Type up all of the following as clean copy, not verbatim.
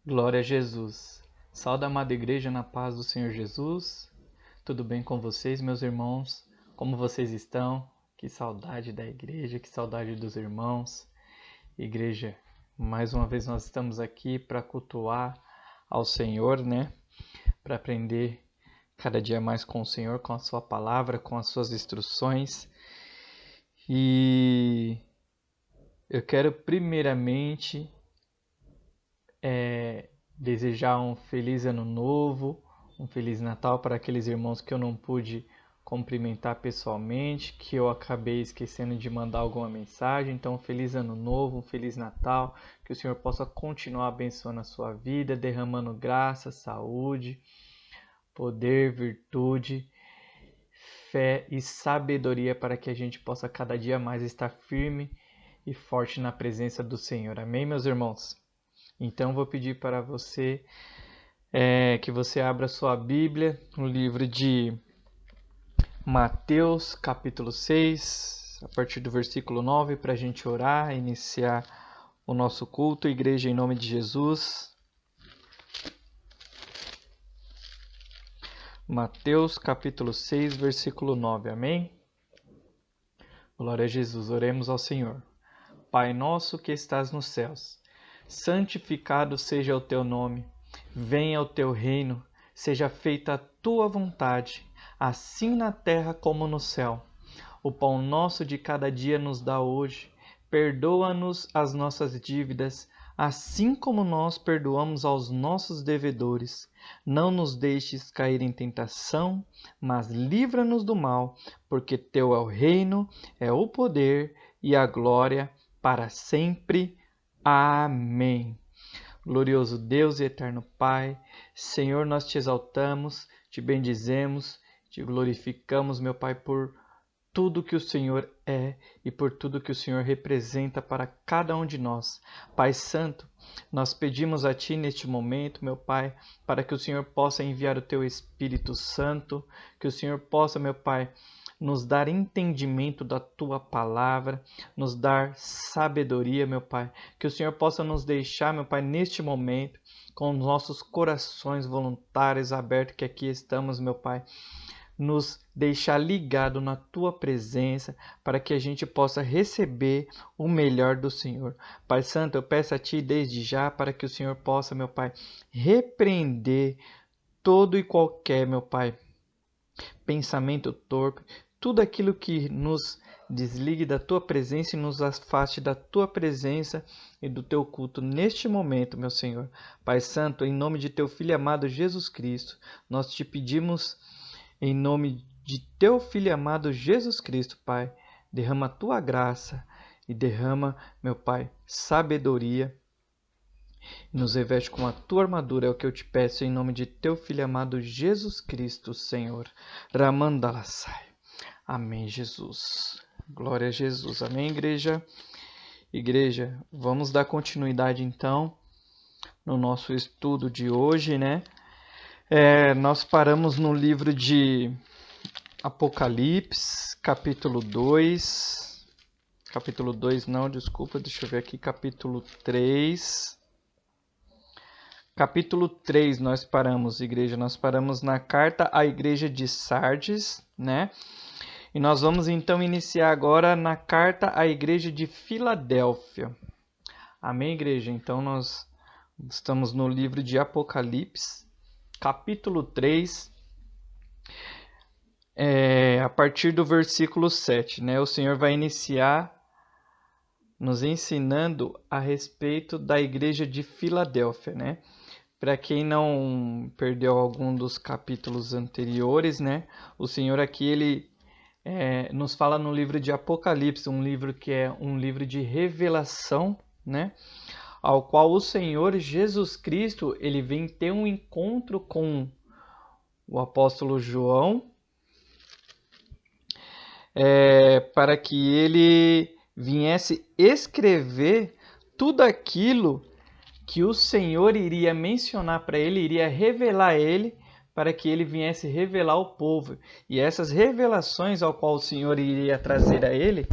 Glória a Jesus. Salve, amada igreja, na paz do Senhor Jesus. Tudo bem com vocês, meus irmãos? Como vocês estão? Que saudade da igreja, que saudade dos irmãos. Igreja, mais uma vez nós estamos aqui para cultuar ao Senhor, né? Para aprender cada dia mais com o Senhor, com a sua palavra, com as suas instruções. E eu quero primeiramente desejar um feliz ano novo, um feliz Natal para aqueles irmãos que eu não pude cumprimentar pessoalmente, que eu acabei esquecendo de mandar alguma mensagem. Então, um feliz ano novo, um feliz Natal, que o Senhor possa continuar abençoando a sua vida, derramando graça, saúde, poder, virtude, fé e sabedoria para que a gente possa cada dia mais estar firme e forte na presença do Senhor. Amém, meus irmãos? Então, vou pedir para você que você abra sua Bíblia no livro de Mateus, capítulo 6, a partir do versículo 9, para a gente orar, iniciar o nosso culto. Igreja, em nome de Jesus. Mateus, capítulo 6, versículo 9, amém? Glória a Jesus, oremos ao Senhor. Pai nosso que estás nos céus, santificado seja o teu nome. Venha o teu reino, seja feita a tua vontade, assim na terra como no céu. O pão nosso de cada dia nos dá hoje. Perdoa-nos as nossas dívidas, assim como nós perdoamos aos nossos devedores. Não nos deixes cair em tentação, mas livra-nos do mal, porque teu é o reino, é o poder e a glória para sempre. Amém. Glorioso Deus e eterno Pai, Senhor, nós te exaltamos, te bendizemos, te glorificamos, meu Pai, por tudo que o Senhor é e por tudo que o Senhor representa para cada um de nós. Pai Santo, nós pedimos a Ti neste momento, meu Pai, para que o Senhor possa enviar o Teu Espírito Santo, que o Senhor possa, meu Pai, nos dar entendimento da Tua palavra, nos dar sabedoria, meu Pai. Que o Senhor possa nos deixar, meu Pai, neste momento, com os nossos corações voluntários abertos, que aqui estamos, meu Pai, nos deixar ligado na Tua presença, para que a gente possa receber o melhor do Senhor. Pai Santo, eu peço a Ti desde já, para que o Senhor possa, meu Pai, repreender todo e qualquer, meu Pai, pensamento torpe, tudo aquilo que nos desligue da Tua presença e nos afaste da Tua presença e do Teu culto neste momento, meu Senhor. Pai Santo, em nome de Teu Filho amado Jesus Cristo, nós te pedimos, em nome de Teu Filho amado Jesus Cristo, Pai, derrama a Tua graça e derrama, meu Pai, sabedoria. Nos reveste com a Tua armadura, é o que eu te peço, em nome de Teu Filho amado Jesus Cristo, Senhor. Ramandalasai. Amém, Jesus. Glória a Jesus. Amém, igreja? Igreja, vamos dar continuidade, então, no nosso estudo de hoje, né? Nós paramos no livro de Apocalipse, capítulo 2. Capítulo 2 não, desculpa, deixa eu ver aqui, capítulo 3. Capítulo 3 nós paramos, igreja. Nós paramos na carta à igreja de Sardes, né? E nós vamos então iniciar agora na carta à igreja de Filadélfia. Amém, igreja? Então nós estamos no livro de Apocalipse, capítulo 3, a partir do versículo 7, né? O Senhor vai iniciar nos ensinando a respeito da igreja de Filadélfia, né? Para quem não perdeu algum dos capítulos anteriores, né? O Senhor aqui, ele nos fala no livro de Apocalipse, um livro que é um livro de revelação, né? Ao qual o Senhor Jesus Cristo, ele vem ter um encontro com o apóstolo João, para que ele viesse escrever tudo aquilo que o Senhor iria mencionar para ele, iria revelar a ele, para que ele viesse revelar ao povo. E essas revelações ao qual o Senhor iria trazer a ele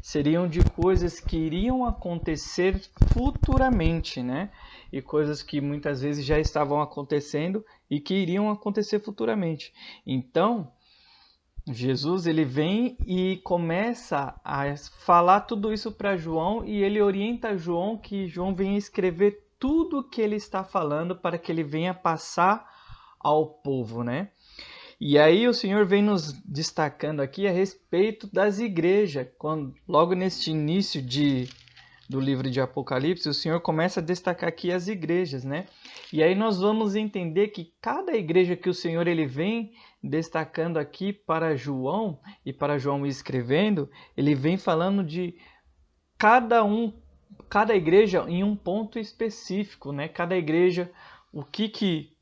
seriam de coisas que iriam acontecer futuramente, né? E coisas que muitas vezes já estavam acontecendo e que iriam acontecer futuramente. Então, Jesus ele vem e começa a falar tudo isso para João e ele orienta João que João venha escrever tudo o que ele está falando para que ele venha passar ao povo, né? E aí o Senhor vem nos destacando aqui a respeito das igrejas. Logo neste início do livro de Apocalipse, o Senhor começa a destacar aqui as igrejas, né? E aí nós vamos entender que cada igreja que o Senhor ele vem destacando aqui para João e para João escrevendo, ele vem falando de cada igreja em um ponto específico, né? Cada igreja, o que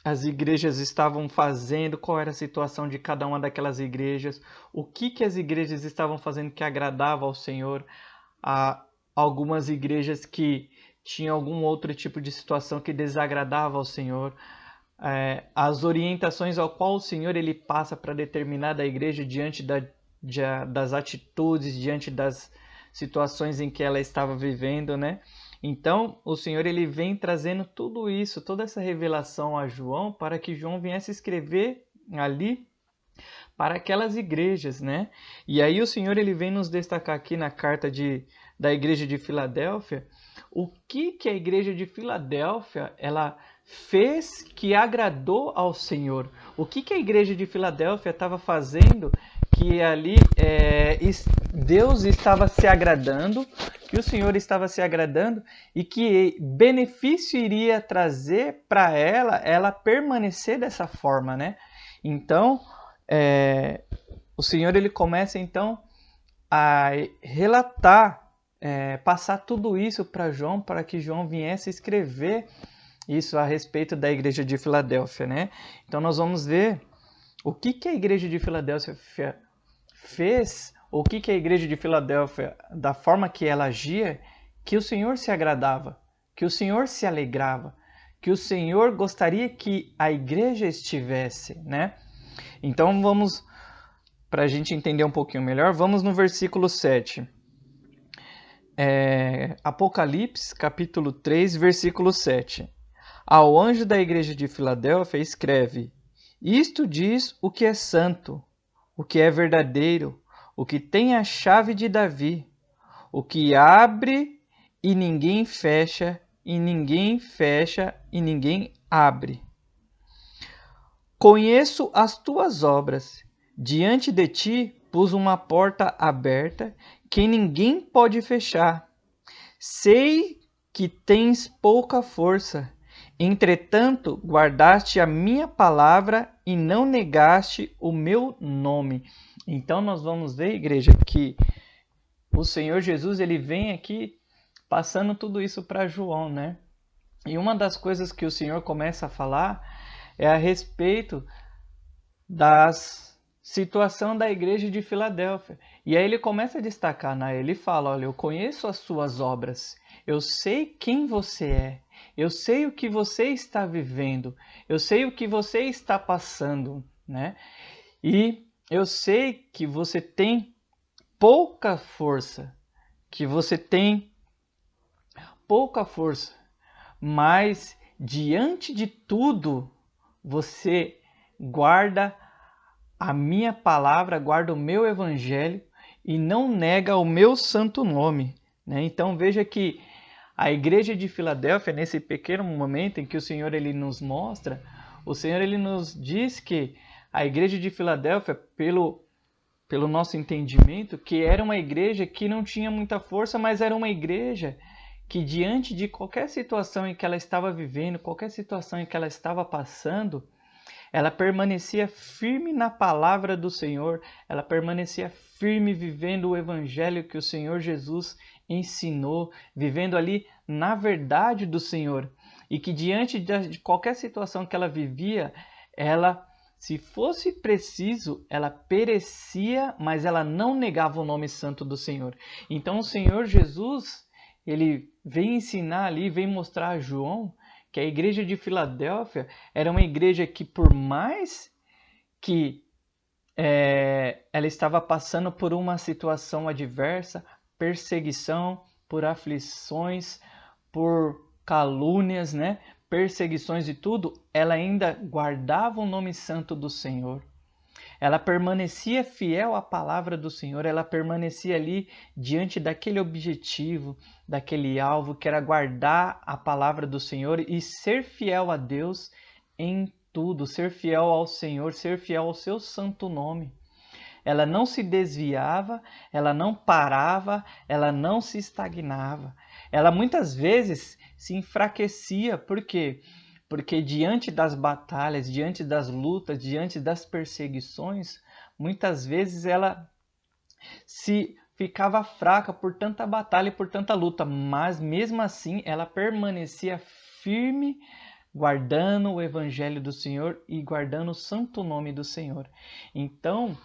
as igrejas estavam fazendo, qual era a situação de cada uma daquelas igrejas, o que as igrejas estavam fazendo que agradava ao Senhor, a algumas igrejas que tinham algum outro tipo de situação que desagradava ao Senhor, as orientações ao qual o Senhor ele passa para determinada igreja diante das atitudes, diante das situações em que ela estava vivendo, né? Então, o Senhor ele vem trazendo tudo isso, toda essa revelação a João, para que João viesse escrever ali para aquelas igrejas, né? E aí o Senhor ele vem nos destacar aqui na carta da igreja de Filadélfia, o que a igreja de Filadélfia ela fez que agradou ao Senhor. O que a igreja de Filadélfia estava fazendo que ali Deus estava se agradando, que o Senhor estava se agradando e que benefício iria trazer para ela permanecer dessa forma, né? Então, o Senhor ele começa então a relatar, passar tudo isso para João, para que João viesse escrever isso a respeito da igreja de Filadélfia, né? Então nós vamos ver o que a igreja de Filadélfia fez, o que a igreja de Filadélfia, da forma que ela agia, que o Senhor se agradava, que o Senhor se alegrava, que o Senhor gostaria que a igreja estivesse, né? Então vamos, para a gente entender um pouquinho melhor, vamos no versículo 7. Apocalipse, capítulo 3, versículo 7. Ao anjo da igreja de Filadélfia escreve: Isto diz o que é santo, o que é verdadeiro, o que tem a chave de Davi, o que abre e ninguém fecha, e ninguém fecha e ninguém abre. Conheço as tuas obras. Diante de ti pus uma porta aberta que ninguém pode fechar. Sei que tens pouca força. Entretanto, guardaste a minha palavra e não negaste o meu nome. Então nós vamos ver, igreja, que o Senhor Jesus ele vem aqui passando tudo isso para João, né? E uma das coisas que o Senhor começa a falar é a respeito da situação da igreja de Filadélfia. E aí ele começa a destacar, né? Ele fala, olha, eu conheço as suas obras, eu sei quem você é, eu sei o que você está vivendo, eu sei o que você está passando, né? E eu sei que você tem pouca força, mas diante de tudo, você guarda a minha palavra, guarda o meu evangelho e não nega o meu santo nome, né? Então veja que a igreja de Filadélfia, nesse pequeno momento em que o Senhor ele nos mostra, o Senhor ele nos diz que a igreja de Filadélfia, pelo nosso entendimento, que era uma igreja que não tinha muita força, mas era uma igreja que diante de qualquer situação em que ela estava vivendo, qualquer situação em que ela estava passando, ela permanecia firme na palavra do Senhor, ela permanecia firme vivendo o evangelho que o Senhor Jesus ensinou, vivendo ali na verdade do Senhor. E que diante de qualquer situação que ela vivia, ela, se fosse preciso, ela perecia, mas ela não negava o nome santo do Senhor. Então o Senhor Jesus, ele vem ensinar ali, vem mostrar a João que a igreja de Filadélfia era uma igreja que, por mais que ela estava passando por uma situação adversa, perseguição, por aflições, por calúnias, né? Perseguições e tudo, ela ainda guardava o nome santo do Senhor. Ela permanecia fiel à palavra do Senhor, ela permanecia ali diante daquele objetivo, daquele alvo, que era guardar a palavra do Senhor e ser fiel a Deus em tudo, ser fiel ao Senhor, ser fiel ao seu santo nome. Ela não se desviava, ela não parava, ela não se estagnava. Ela muitas vezes se enfraquecia, por quê? Porque diante das batalhas, diante das lutas, diante das perseguições, muitas vezes ela se ficava fraca por tanta batalha e por tanta luta, mas mesmo assim ela permanecia firme, guardando o evangelho do Senhor e guardando o santo nome do Senhor. Então,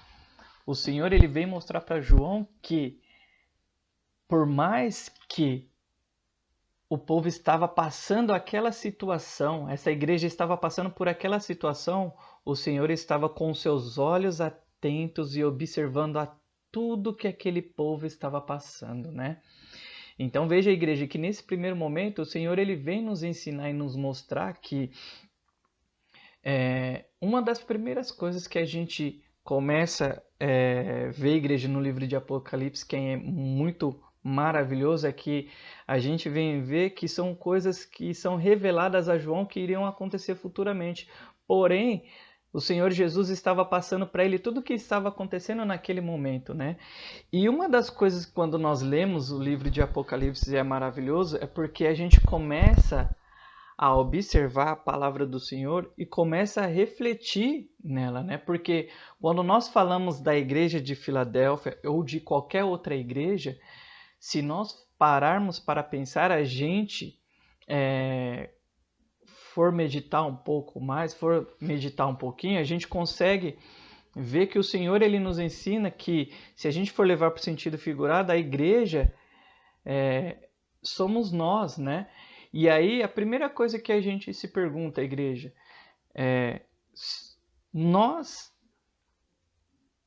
o Senhor ele vem mostrar para João que por mais que o povo estava passando aquela situação, essa igreja estava passando por aquela situação, o Senhor estava com seus olhos atentos e observando a tudo que aquele povo estava passando, né? Então veja, igreja, que nesse primeiro momento o Senhor ele vem nos ensinar e nos mostrar que uma das primeiras coisas que a gente começa a ver, igreja, no livro de Apocalipse, que é muito maravilhoso, é que a gente vem ver que são coisas que são reveladas a João que iriam acontecer futuramente. Porém, o Senhor Jesus estava passando para ele tudo o que estava acontecendo naquele momento, né? E uma das coisas, quando nós lemos o livro de Apocalipse, é maravilhoso, é porque a gente começa a observar a palavra do Senhor e começa a refletir nela, né? Porque quando nós falamos da igreja de Filadélfia ou de qualquer outra igreja, se nós pararmos para pensar, a gente for meditar um pouco mais, for meditar um pouquinho, a gente consegue ver que o Senhor ele nos ensina que, se a gente for levar para o sentido figurado, a igreja somos nós, né? E aí a primeira coisa que a gente se pergunta, igreja, nós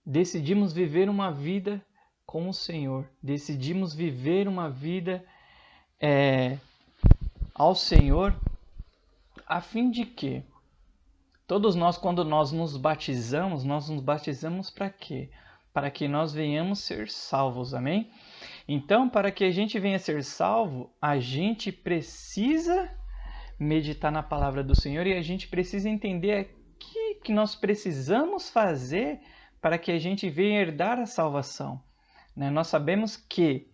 decidimos viver uma vida com o Senhor, decidimos viver uma vida ao Senhor, a fim de que todos nós, quando nós nos batizamos para quê? Para que nós venhamos ser salvos, amém? Então, para que a gente venha ser salvo, a gente precisa meditar na palavra do Senhor e a gente precisa entender o que nós precisamos fazer para que a gente venha herdar a salvação. Nós sabemos que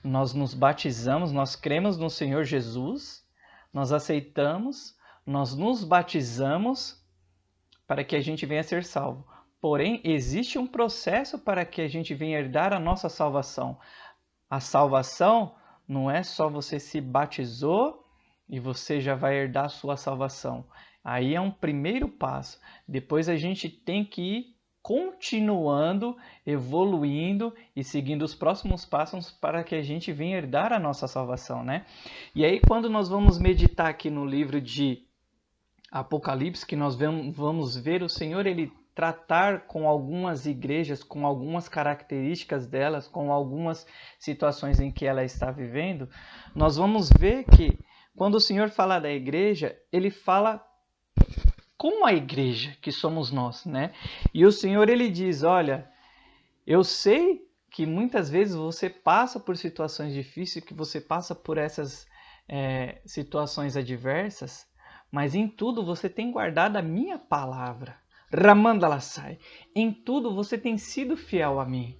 nós nos batizamos, nós cremos no Senhor Jesus, nós aceitamos, nós nos batizamos para que a gente venha ser salvo. Porém, existe um processo para que a gente venha herdar a nossa salvação. A salvação não é só você se batizou e você já vai herdar a sua salvação. Aí é um primeiro passo. Depois a gente tem que ir continuando, evoluindo e seguindo os próximos passos para que a gente venha herdar a nossa salvação, né? E aí quando nós vamos meditar aqui no livro de Apocalipse, que nós vamos ver o Senhor ele tratar com algumas igrejas, com algumas características delas, com algumas situações em que ela está vivendo, nós vamos ver que quando o Senhor fala da igreja, ele fala com a igreja, que somos nós, né? E o Senhor ele diz, olha, eu sei que muitas vezes você passa por situações difíceis, que você passa por essas situações adversas, mas em tudo você tem guardado a minha palavra. Ramandalassai. Em tudo você tem sido fiel a mim.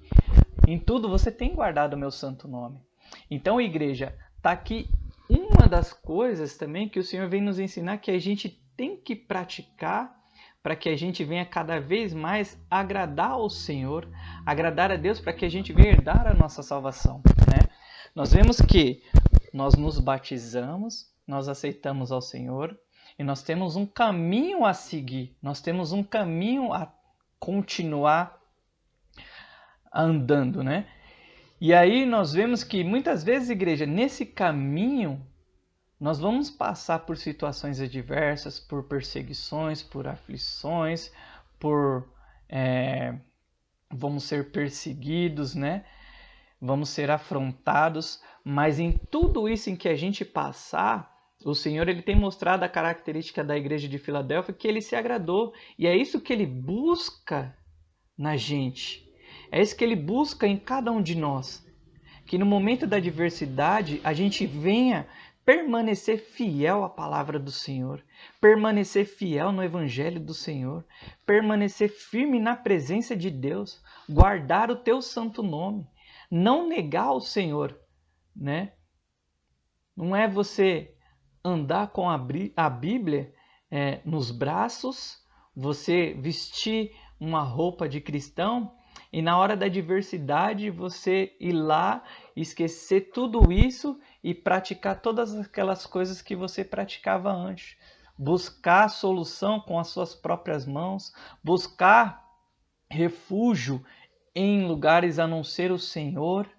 Em tudo você tem guardado o meu santo nome. Então, igreja, está aqui uma das coisas também que o Senhor vem nos ensinar que a gente tem que praticar para que a gente venha cada vez mais agradar ao Senhor, agradar a Deus, para que a gente venha herdar a nossa salvação, né? Nós vemos que nós nos batizamos, nós aceitamos ao Senhor, e nós temos um caminho a seguir, nós temos um caminho a continuar andando, né? E aí nós vemos que muitas vezes, igreja, nesse caminho, nós vamos passar por situações adversas, por perseguições, por aflições, por vamos ser perseguidos, né? Vamos ser afrontados, mas em tudo isso em que a gente passar, o Senhor ele tem mostrado a característica da igreja de Filadélfia, que ele se agradou, e é isso que ele busca na gente. É isso que ele busca em cada um de nós, que no momento da adversidade a gente venha permanecer fiel à palavra do Senhor, permanecer fiel no evangelho do Senhor, permanecer firme na presença de Deus, guardar o teu santo nome, não negar o Senhor, né? Não é você andar com a Bíblia nos braços, você vestir uma roupa de cristão e na hora da adversidade você ir lá, esquecer tudo isso e praticar todas aquelas coisas que você praticava antes. Buscar solução com as suas próprias mãos, buscar refúgio em lugares a não ser o Senhor,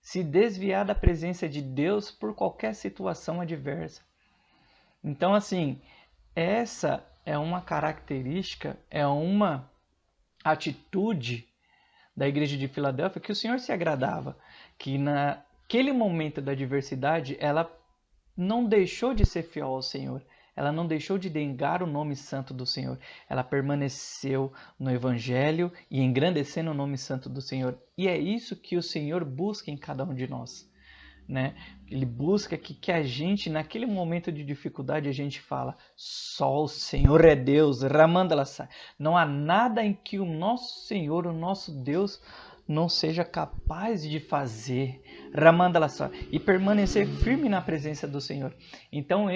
se desviar da presença de Deus por qualquer situação adversa. Então, assim, essa é uma característica, é uma atitude da igreja de Filadélfia que o Senhor se agradava, que naquele momento da adversidade ela não deixou de ser fiel ao Senhor, ela não deixou de negar o nome santo do Senhor, ela permaneceu no Evangelho e engrandecendo o nome santo do Senhor. E é isso que o Senhor busca em cada um de nós, né? Ele busca que a gente, naquele momento de dificuldade, a gente fala, só o Senhor é Deus, Ramandalassai. Não há nada em que o nosso Senhor, o nosso Deus, não seja capaz de fazer, Ramandalassai, e permanecer firme na presença do Senhor. Então,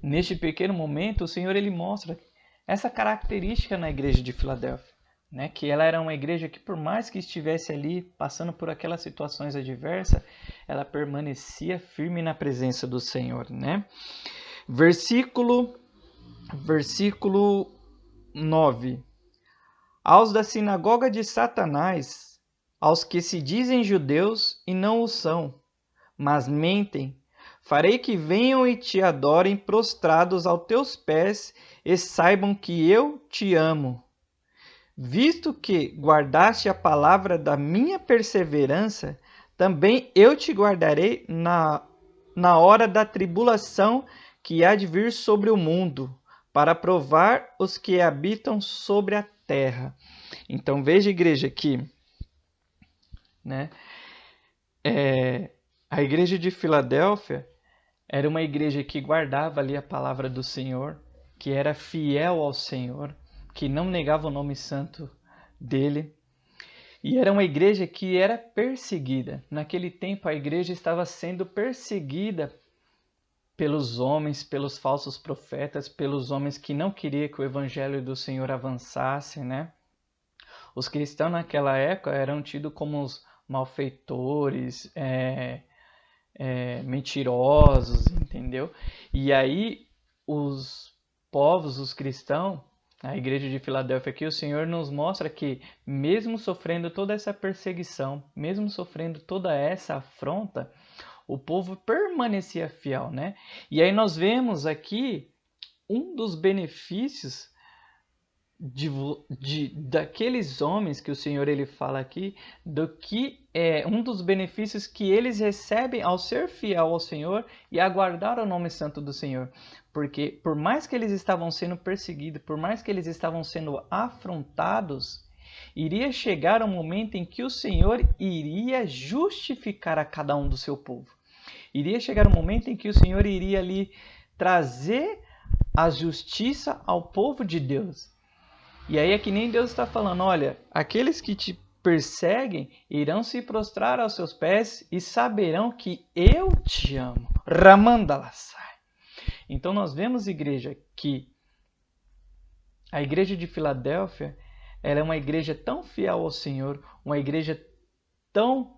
neste pequeno momento, o Senhor ele mostra essa característica na igreja de Filadélfia, né? Que ela era uma igreja que, por mais que estivesse ali passando por aquelas situações adversas, ela permanecia firme na presença do Senhor, né? Versículo 9. Aos da sinagoga de Satanás, aos que se dizem judeus e não o são, mas mentem, farei que venham e te adorem prostrados aos teus pés e saibam que eu te amo. Visto que guardaste a palavra da minha perseverança, também eu te guardarei na hora da tribulação que há de vir sobre o mundo, para provar os que habitam sobre a terra. Então veja, igreja, aqui, né? A igreja de Filadélfia era uma igreja que guardava ali a palavra do Senhor, que era fiel ao Senhor, que não negava o nome santo dele. E era uma igreja que era perseguida. Naquele tempo a igreja estava sendo perseguida pelos homens, pelos falsos profetas, pelos homens que não queriam que o evangelho do Senhor avançasse, né? Os cristãos naquela época eram tidos como os malfeitores, mentirosos, entendeu? E aí os povos, os cristãos, a igreja de Filadélfia aqui, o Senhor nos mostra que mesmo sofrendo toda essa perseguição, mesmo sofrendo toda essa afronta, o povo permanecia fiel, né? E aí nós vemos aqui um dos benefícios daqueles homens que o Senhor ele fala aqui, do que é um dos benefícios que eles recebem ao ser fiel ao Senhor e aguardar o nome santo do Senhor. Porque por mais que eles estavam sendo perseguidos, por mais que eles estavam sendo afrontados, iria chegar um momento em que o Senhor iria justificar a cada um do seu povo. Iria chegar um momento em que o Senhor iria ali trazer a justiça ao povo de Deus. E aí é que nem Deus está falando, olha, aqueles que te perseguem irão se prostrar aos seus pés e saberão que eu te amo. Ramandalassai. Então nós vemos, igreja, que a igreja de Filadélfia ela é uma igreja tão fiel ao Senhor, uma igreja tão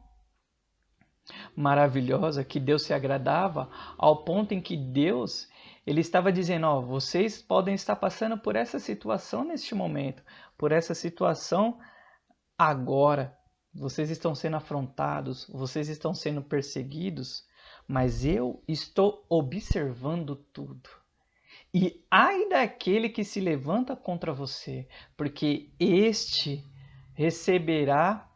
maravilhosa que Deus se agradava ao ponto em que Deus ele estava dizendo, ó, vocês podem estar passando por essa situação neste momento, por essa situação agora. Vocês estão sendo afrontados, vocês estão sendo perseguidos, mas eu estou observando tudo. E ai daquele que se levanta contra você, porque este receberá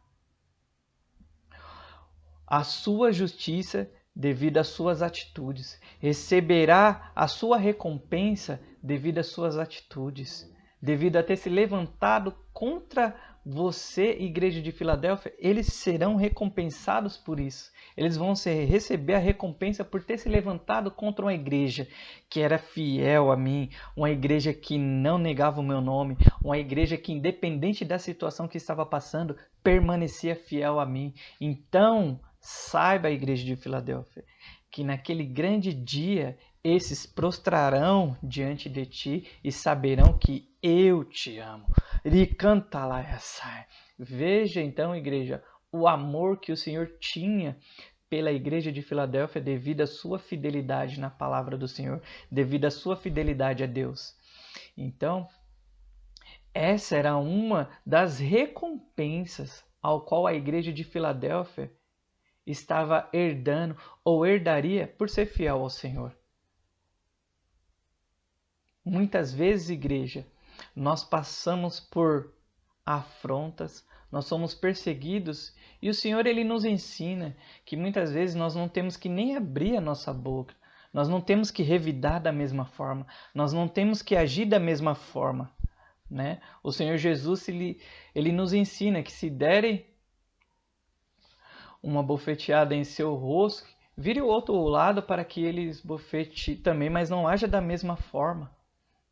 a sua justiça devido às suas atitudes, receberá a sua recompensa devido às suas atitudes, devido a ter se levantado contra você, igreja de Filadélfia. Eles serão recompensados por isso. Eles vão receber a recompensa por ter se levantado contra uma igreja que era fiel a mim, uma igreja que não negava o meu nome, uma igreja que, independente da situação que estava passando, permanecia fiel a mim. Então, saiba, a igreja de Filadélfia, que naquele grande dia esses prostrarão diante de ti e saberão que eu te amo. Veja então, igreja, o amor que o Senhor tinha pela igreja de Filadélfia devido à sua fidelidade na palavra do Senhor, devido à sua fidelidade a Deus. Então, essa era uma das recompensas ao qual a igreja de Filadélfia estava herdando ou herdaria por ser fiel ao Senhor. Muitas vezes, igreja, nós passamos por afrontas, nós somos perseguidos e o Senhor ele nos ensina que muitas vezes nós não temos que nem abrir a nossa boca, nós não temos que revidar da mesma forma, nós não temos que agir da mesma forma, né? O Senhor Jesus ele nos ensina que se derem uma bofeteada em seu rosto, vire o outro lado para que eles bofeteiem também, mas não haja da mesma forma,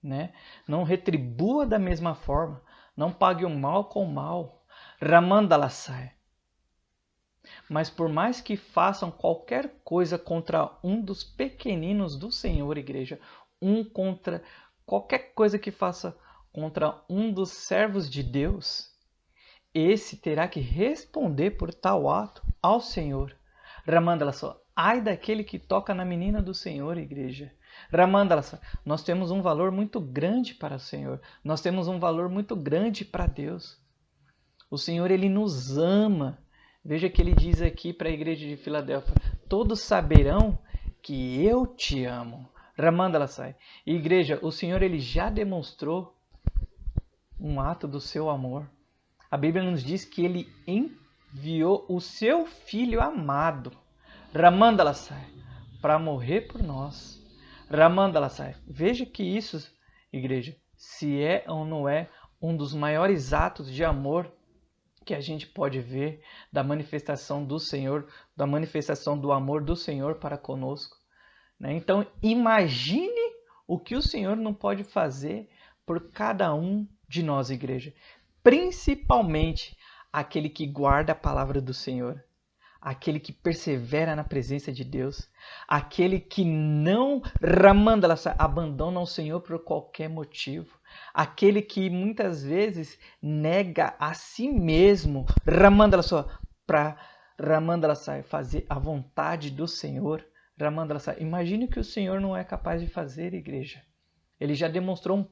né? Não retribua da mesma forma, não pague o mal com o mal. Ramandalasai. Mas por mais que façam qualquer coisa contra um dos pequeninos do Senhor, igreja, contra qualquer coisa que faça contra um dos servos de Deus, esse terá que responder por tal ato ao Senhor. Ramandalasai. Ai daquele que toca na menina do Senhor, igreja. Ramandalasai. Nós temos um valor muito grande para o Senhor. Nós temos um valor muito grande para Deus. O Senhor, ele nos ama. Veja que ele diz aqui para a igreja de Filadélfia: todos saberão que eu te amo. Ramandalasai. Igreja, o Senhor, ele já demonstrou um ato do seu amor. A Bíblia nos diz que ele enviou o seu Filho amado, Ramandalasai, para morrer por nós. Ramandalasai. Veja que isso, igreja, se é ou não é um dos maiores atos de amor que a gente pode ver da manifestação do Senhor, da manifestação do amor do Senhor para conosco, né? Então, imagine o que o Senhor não pode fazer por cada um de nós, igreja. Principalmente aquele que guarda a palavra do Senhor, aquele que persevera na presença de Deus, aquele que não abandona o Senhor por qualquer motivo, aquele que muitas vezes nega a si mesmo para fazer a vontade do Senhor. Imagine o que o Senhor não é capaz de fazer, igreja. Ele já demonstrou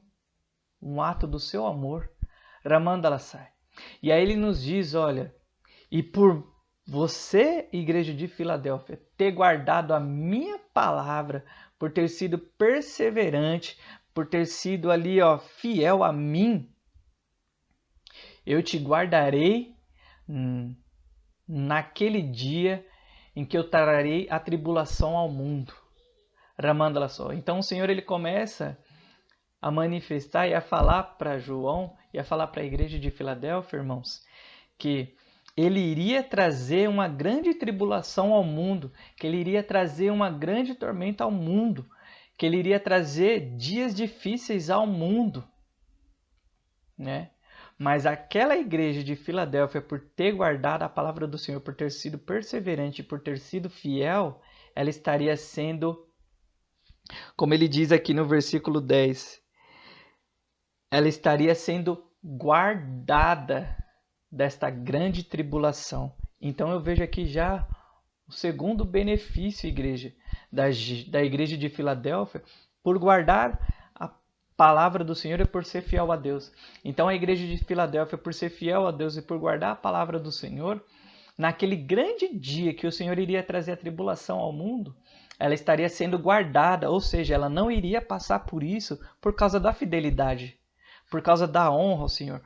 um ato do seu amor. Ramandalasai. E aí ele nos diz, olha, e por você, igreja de Filadélfia, ter guardado a minha palavra, por ter sido perseverante, por ter sido ali, fiel a mim, eu te guardarei naquele dia em que eu trarei a tribulação ao mundo. Ramandalasai. Então o Senhor, ele começa a manifestar e a falar para João e a falar para a igreja de Filadélfia, irmãos, que ele iria trazer uma grande tribulação ao mundo, que ele iria trazer uma grande tormenta ao mundo, que ele iria trazer dias difíceis ao mundo, né? Mas aquela igreja de Filadélfia, por ter guardado a palavra do Senhor, por ter sido perseverante, por ter sido fiel, ela estaria sendo, como ele diz aqui no versículo 10, ela estaria sendo guardada desta grande tribulação. Então eu vejo aqui já o segundo benefício, igreja, da igreja de Filadélfia, por guardar a palavra do Senhor e por ser fiel a Deus. Então a igreja de Filadélfia, por ser fiel a Deus e por guardar a palavra do Senhor, naquele grande dia que o Senhor iria trazer a tribulação ao mundo, ela estaria sendo guardada, ou seja, ela não iria passar por isso por causa da fidelidade, por causa da honra ao Senhor,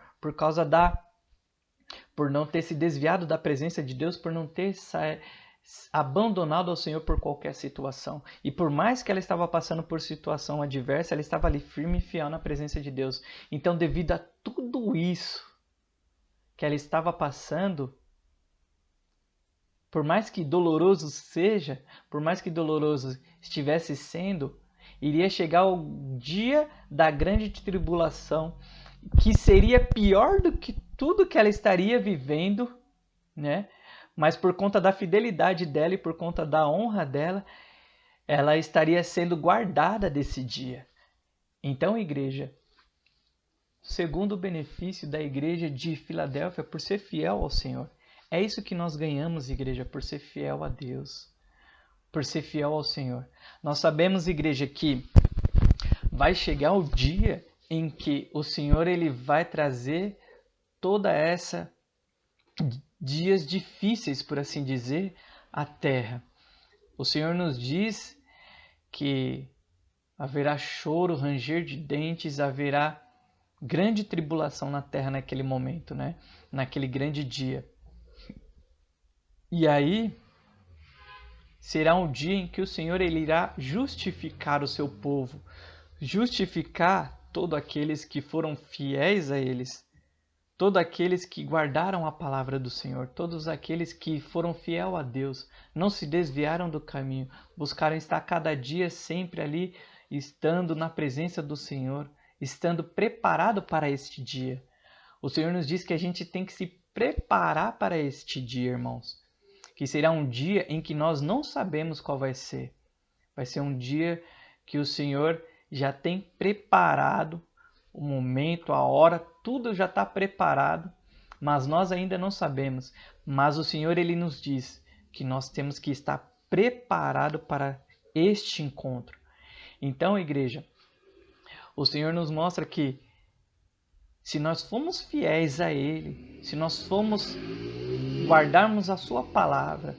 por não ter se desviado da presença de Deus, por não ter abandonado ao Senhor por qualquer situação. E por mais que ela estava passando por situação adversa, ela estava ali firme e fiel na presença de Deus. Então, devido a tudo isso que ela estava passando, por mais que doloroso seja, por mais que doloroso estivesse sendo, iria chegar o dia da grande tribulação, que seria pior do que tudo que ela estaria vivendo, né? Mas por conta da fidelidade dela e por conta da honra dela, ela estaria sendo guardada desse dia. Então, igreja, segundo o benefício da igreja de Filadélfia por ser fiel ao Senhor, é isso que nós ganhamos, igreja, por ser fiel a Deus, por ser fiel ao Senhor. Nós sabemos, igreja, que vai chegar o dia em que o Senhor ele vai trazer toda essa dias difíceis, por assim dizer, à terra. O Senhor nos diz que haverá choro, ranger de dentes, haverá grande tribulação na terra naquele momento, né? Naquele grande dia. E aí será um dia em que o Senhor ele irá justificar o seu povo, justificar todos aqueles que foram fiéis a eles, todos aqueles que guardaram a palavra do Senhor, todos aqueles que foram fiel a Deus, não se desviaram do caminho, buscaram estar cada dia sempre ali, estando na presença do Senhor, estando preparado para este dia. O Senhor nos diz que a gente tem que se preparar para este dia, irmãos. Que será um dia em que nós não sabemos qual vai ser. Vai ser um dia que o Senhor já tem preparado o momento, a hora, tudo já está preparado, mas nós ainda não sabemos. Mas o Senhor ele nos diz que nós temos que estar preparado para este encontro. Então, igreja, o Senhor nos mostra que se nós formos fiéis a Ele, se nós formos guardarmos a sua palavra,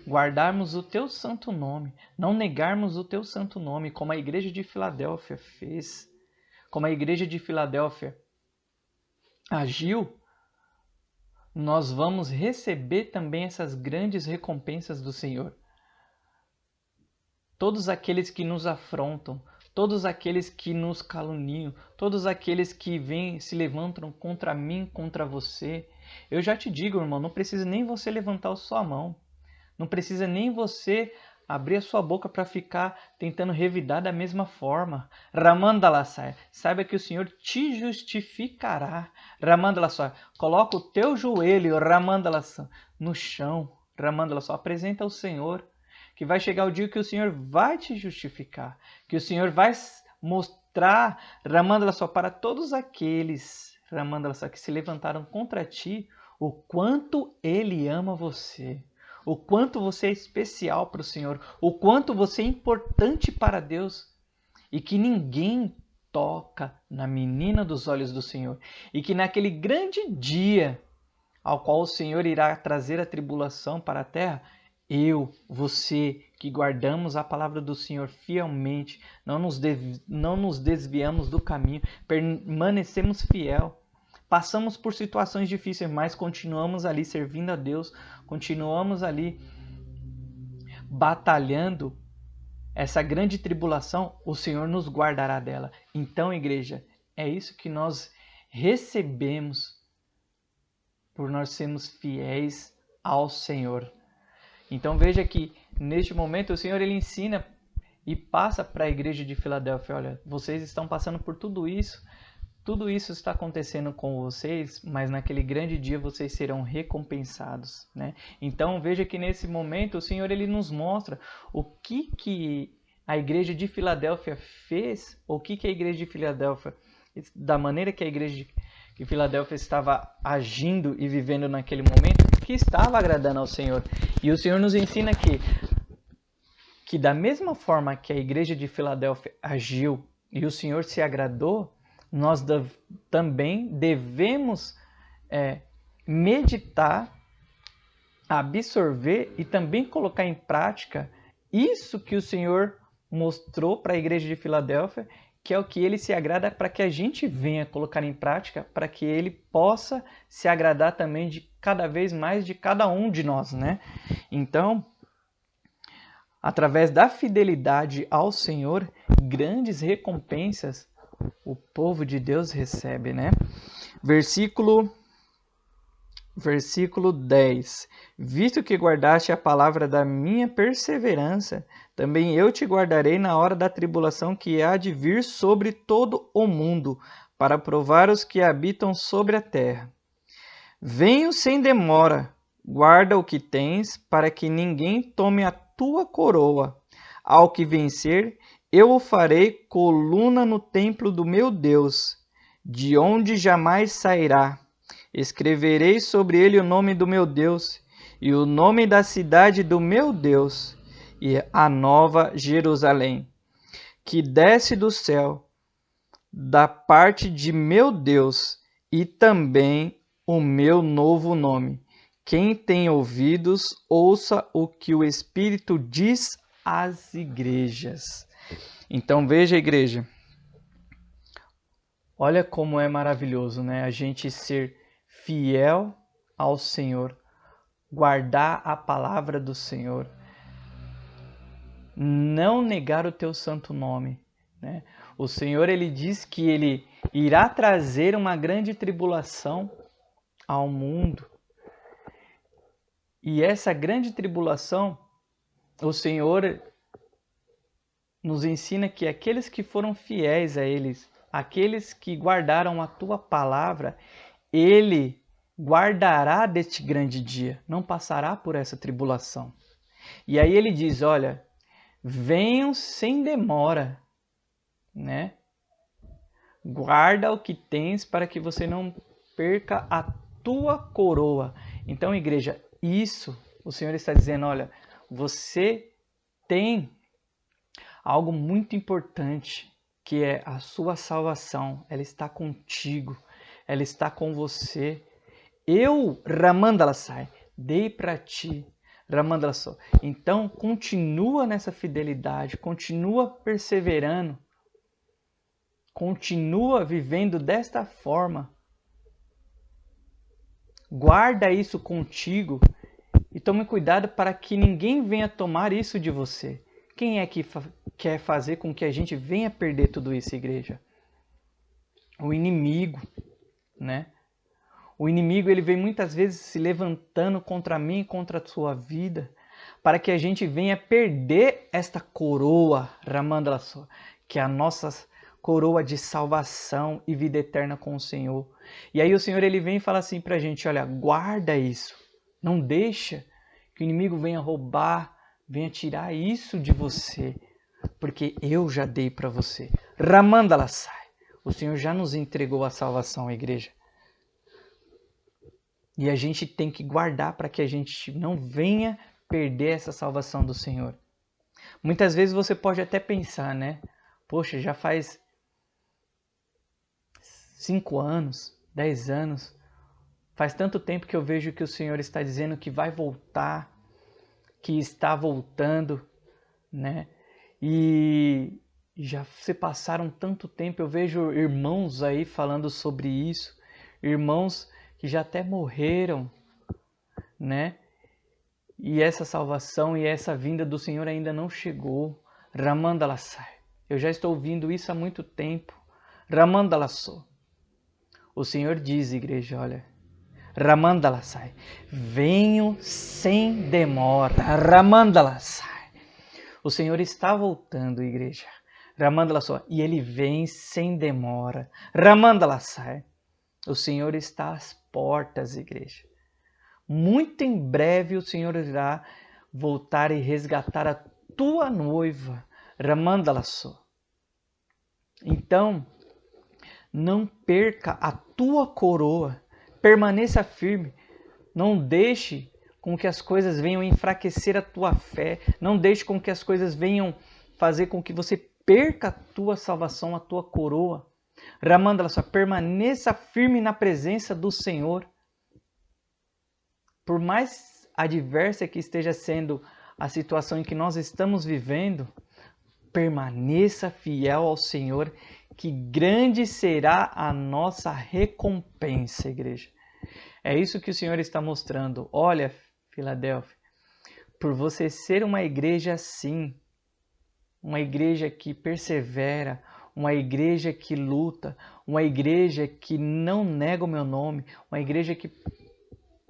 guardarmos o teu santo nome, não negarmos o teu santo nome, como a igreja de Filadélfia fez, como a igreja de Filadélfia agiu, nós vamos receber também essas grandes recompensas do Senhor. Todos aqueles que nos afrontam, todos aqueles que nos caluniam, todos aqueles que vêm, se levantam contra mim, contra você. Eu já te digo, irmão, não precisa nem você levantar a sua mão. Não precisa nem você abrir a sua boca para ficar tentando revidar da mesma forma. Ramandalassai, saiba que o Senhor te justificará. Ramandalassai, coloca o teu joelho, Ramandalassai, no chão. Ramandalassai, apresenta ao Senhor. Que vai chegar o dia que o Senhor vai te justificar, que o Senhor vai mostrar, Ramandala só para todos aqueles, Ramandala só que se levantaram contra ti, o quanto Ele ama você, o quanto você é especial para o Senhor, o quanto você é importante para Deus e que ninguém toca na menina dos olhos do Senhor e que naquele grande dia ao qual o Senhor irá trazer a tribulação para a terra, eu, você, que guardamos a palavra do Senhor fielmente, não nos desviamos do caminho, permanecemos fiel, passamos por situações difíceis, mas continuamos ali servindo a Deus, continuamos ali batalhando essa grande tribulação, o Senhor nos guardará dela. Então, igreja, é isso que nós recebemos por nós sermos fiéis ao Senhor. Então veja que neste momento o Senhor ele ensina e passa para a igreja de Filadélfia, olha, vocês estão passando por tudo isso está acontecendo com vocês, mas naquele grande dia vocês serão recompensados, né? Então veja que nesse momento o Senhor ele nos mostra o que a igreja de Filadélfia fez, o que a igreja de Filadélfia, da maneira que a igreja de Filadélfia estava agindo e vivendo naquele momento, que estava agradando ao Senhor. E o Senhor nos ensina que da mesma forma que a igreja de Filadélfia agiu e o Senhor se agradou, nós também devemos meditar, absorver e também colocar em prática isso que o Senhor mostrou para a igreja de Filadélfia, que é o que ele se agrada para que a gente venha colocar em prática, para que ele possa se agradar também de cada vez mais de cada um de nós, né? Então, através da fidelidade ao Senhor, grandes recompensas o povo de Deus recebe, né? Versículo 10. Visto que guardaste a palavra da minha perseverança, também eu te guardarei na hora da tribulação que há de vir sobre todo o mundo, para provar os que habitam sobre a terra. Venho sem demora, guarda o que tens, para que ninguém tome a tua coroa. Ao que vencer, eu o farei coluna no templo do meu Deus, de onde jamais sairá. Escreverei sobre ele o nome do meu Deus e o nome da cidade do meu Deus e a nova Jerusalém, que desce do céu, da parte de meu Deus, e também o meu novo nome. Quem tem ouvidos, ouça o que o Espírito diz às igrejas. Então veja, igreja, olha como é maravilhoso, né? A gente ser fiel ao Senhor, guardar a palavra do Senhor, não negar o teu santo nome, né? O Senhor, ele diz que ele irá trazer uma grande tribulação ao mundo. E essa grande tribulação, o Senhor nos ensina que aqueles que foram fiéis a eles, aqueles que guardaram a tua palavra, ele guardará deste grande dia, não passará por essa tribulação. E aí ele diz, olha, venham sem demora, né? Guarda o que tens para que você não perca a tua coroa. Então, igreja, isso o Senhor está dizendo, olha, você tem algo muito importante, que é a sua salvação. Ela está contigo, ela está com você. Eu, Ramandalassai, dei para ti, Ramandalassai. Então, continua nessa fidelidade, continua perseverando, continua vivendo desta forma. Guarda isso contigo e tome cuidado para que ninguém venha tomar isso de você. Quem é que quer fazer com que a gente venha perder tudo isso, igreja? O inimigo, né? O inimigo, ele vem muitas vezes se levantando contra mim e contra a sua vida, para que a gente venha perder esta coroa, Ramandalassó, que é a nossa coroa de salvação e vida eterna com o Senhor. E aí o Senhor, ele vem e fala assim pra gente, olha, guarda isso, não deixa que o inimigo venha roubar, venha tirar isso de você, porque eu já dei para você. Ramandalassai, o Senhor já nos entregou a salvação, igreja. E a gente tem que guardar para que a gente não venha perder essa salvação do Senhor. Muitas vezes você pode até pensar, né? Poxa, já faz 5 anos, 10 anos, faz tanto tempo que eu vejo que o Senhor está dizendo que vai voltar, que está voltando, né? E já se passaram tanto tempo, eu vejo irmãos aí falando sobre isso, irmãos que já até morreram, né? E essa salvação e essa vinda do Senhor ainda não chegou. Ramandalassai. Eu já estou ouvindo isso há muito tempo. Ramandalassó. O Senhor diz, igreja, olha, Ramandalassai, venho sem demora. Ramandalassai. O Senhor está voltando, igreja. Ramandalassó. E Ele vem sem demora. Ramandalassai. O Senhor está às portas, igreja. Muito em breve o Senhor irá voltar e resgatar a tua noiva, Ramandalassó. Então, não perca a tua coroa, permaneça firme, não deixe com que as coisas venham enfraquecer a tua fé, não deixe com que as coisas venham fazer com que você perca a tua salvação, a tua coroa. Ramandalassó, permaneça firme na presença do Senhor. Por mais adversa que esteja sendo a situação em que nós estamos vivendo, permaneça fiel ao Senhor, que grande será a nossa recompensa, igreja. É isso que o Senhor está mostrando. Olha, Filadélfia, por você ser uma igreja assim, uma igreja que persevera, uma igreja que luta, uma igreja que não nega o meu nome, uma igreja que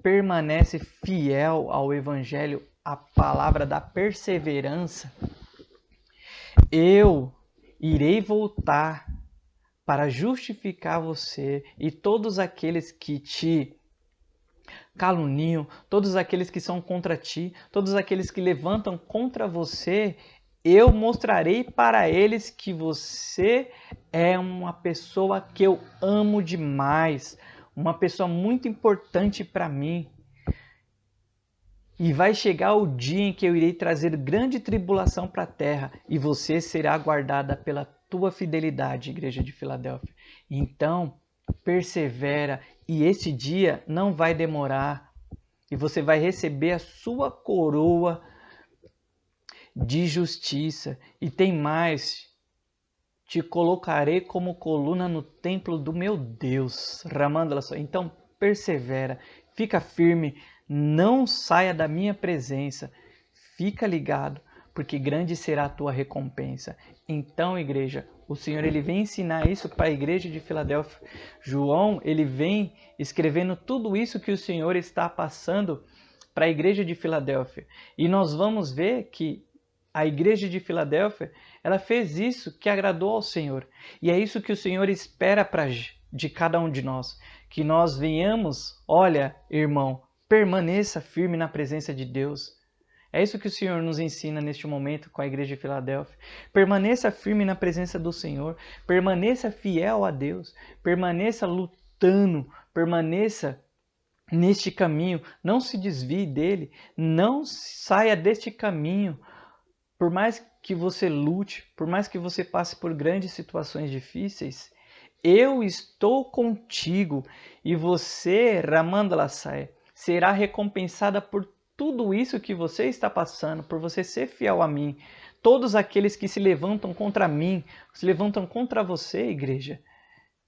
permanece fiel ao Evangelho, à palavra da perseverança, eu irei voltar para justificar você e todos aqueles que te caluniam, todos aqueles que são contra ti, todos aqueles que levantam contra você, eu mostrarei para eles que você é uma pessoa que eu amo demais, uma pessoa muito importante para mim. E vai chegar o dia em que eu irei trazer grande tribulação para a terra e você será guardada pela tua fidelidade, igreja de Filadélfia. Então, persevera e esse dia não vai demorar e você vai receber a sua coroa de justiça. E tem mais, te colocarei como coluna no templo do meu Deus. Ramandala só. Então, persevera, fica firme, não saia da minha presença, fica ligado, porque grande será a tua recompensa. Então, igreja, o Senhor ele vem ensinar isso para a igreja de Filadélfia. João, ele vem escrevendo tudo isso que o Senhor está passando para a igreja de Filadélfia. E nós vamos ver que a igreja de Filadélfia, ela fez isso que agradou ao Senhor. E é isso que o Senhor espera de cada um de nós. Que nós venhamos, olha, irmão, permaneça firme na presença de Deus. É isso que o Senhor nos ensina neste momento com a igreja de Filadélfia. Permaneça firme na presença do Senhor. Permaneça fiel a Deus. Permaneça lutando. Permaneça neste caminho. Não se desvie dele. Não saia deste caminho. Por mais que você lute, por mais que você passe por grandes situações difíceis, eu estou contigo e você, Ramandala Sai, será recompensada por tudo isso que você está passando, por você ser fiel a mim. Todos aqueles que se levantam contra mim, se levantam contra você, igreja,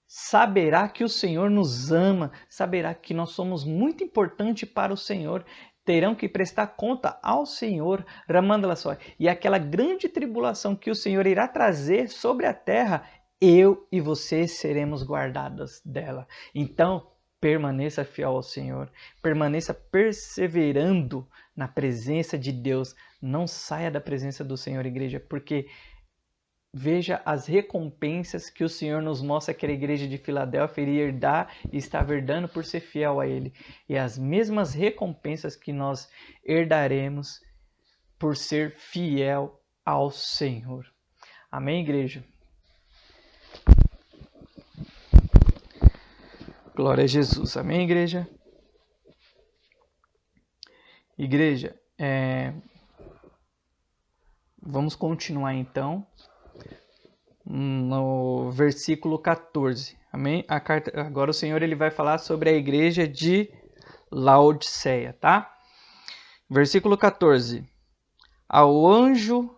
saberá que o Senhor nos ama, saberá que nós somos muito importantes para o Senhor, terão que prestar conta ao Senhor, Ramandala só. E aquela grande tribulação que o Senhor irá trazer sobre a terra, eu e você seremos guardados dela. Então, permaneça fiel ao Senhor, permaneça perseverando na presença de Deus. Não saia da presença do Senhor, igreja, porque veja as recompensas que o Senhor nos mostra que a igreja de Filadélfia iria herdar e estava herdando por ser fiel a Ele. E as mesmas recompensas que nós herdaremos por ser fiel ao Senhor. Amém, igreja? Glória a Jesus. Amém, igreja? Igreja, vamos continuar então no versículo 14. Amém? Agora o Senhor ele vai falar sobre a igreja de Laodiceia, tá? Versículo 14. Ao anjo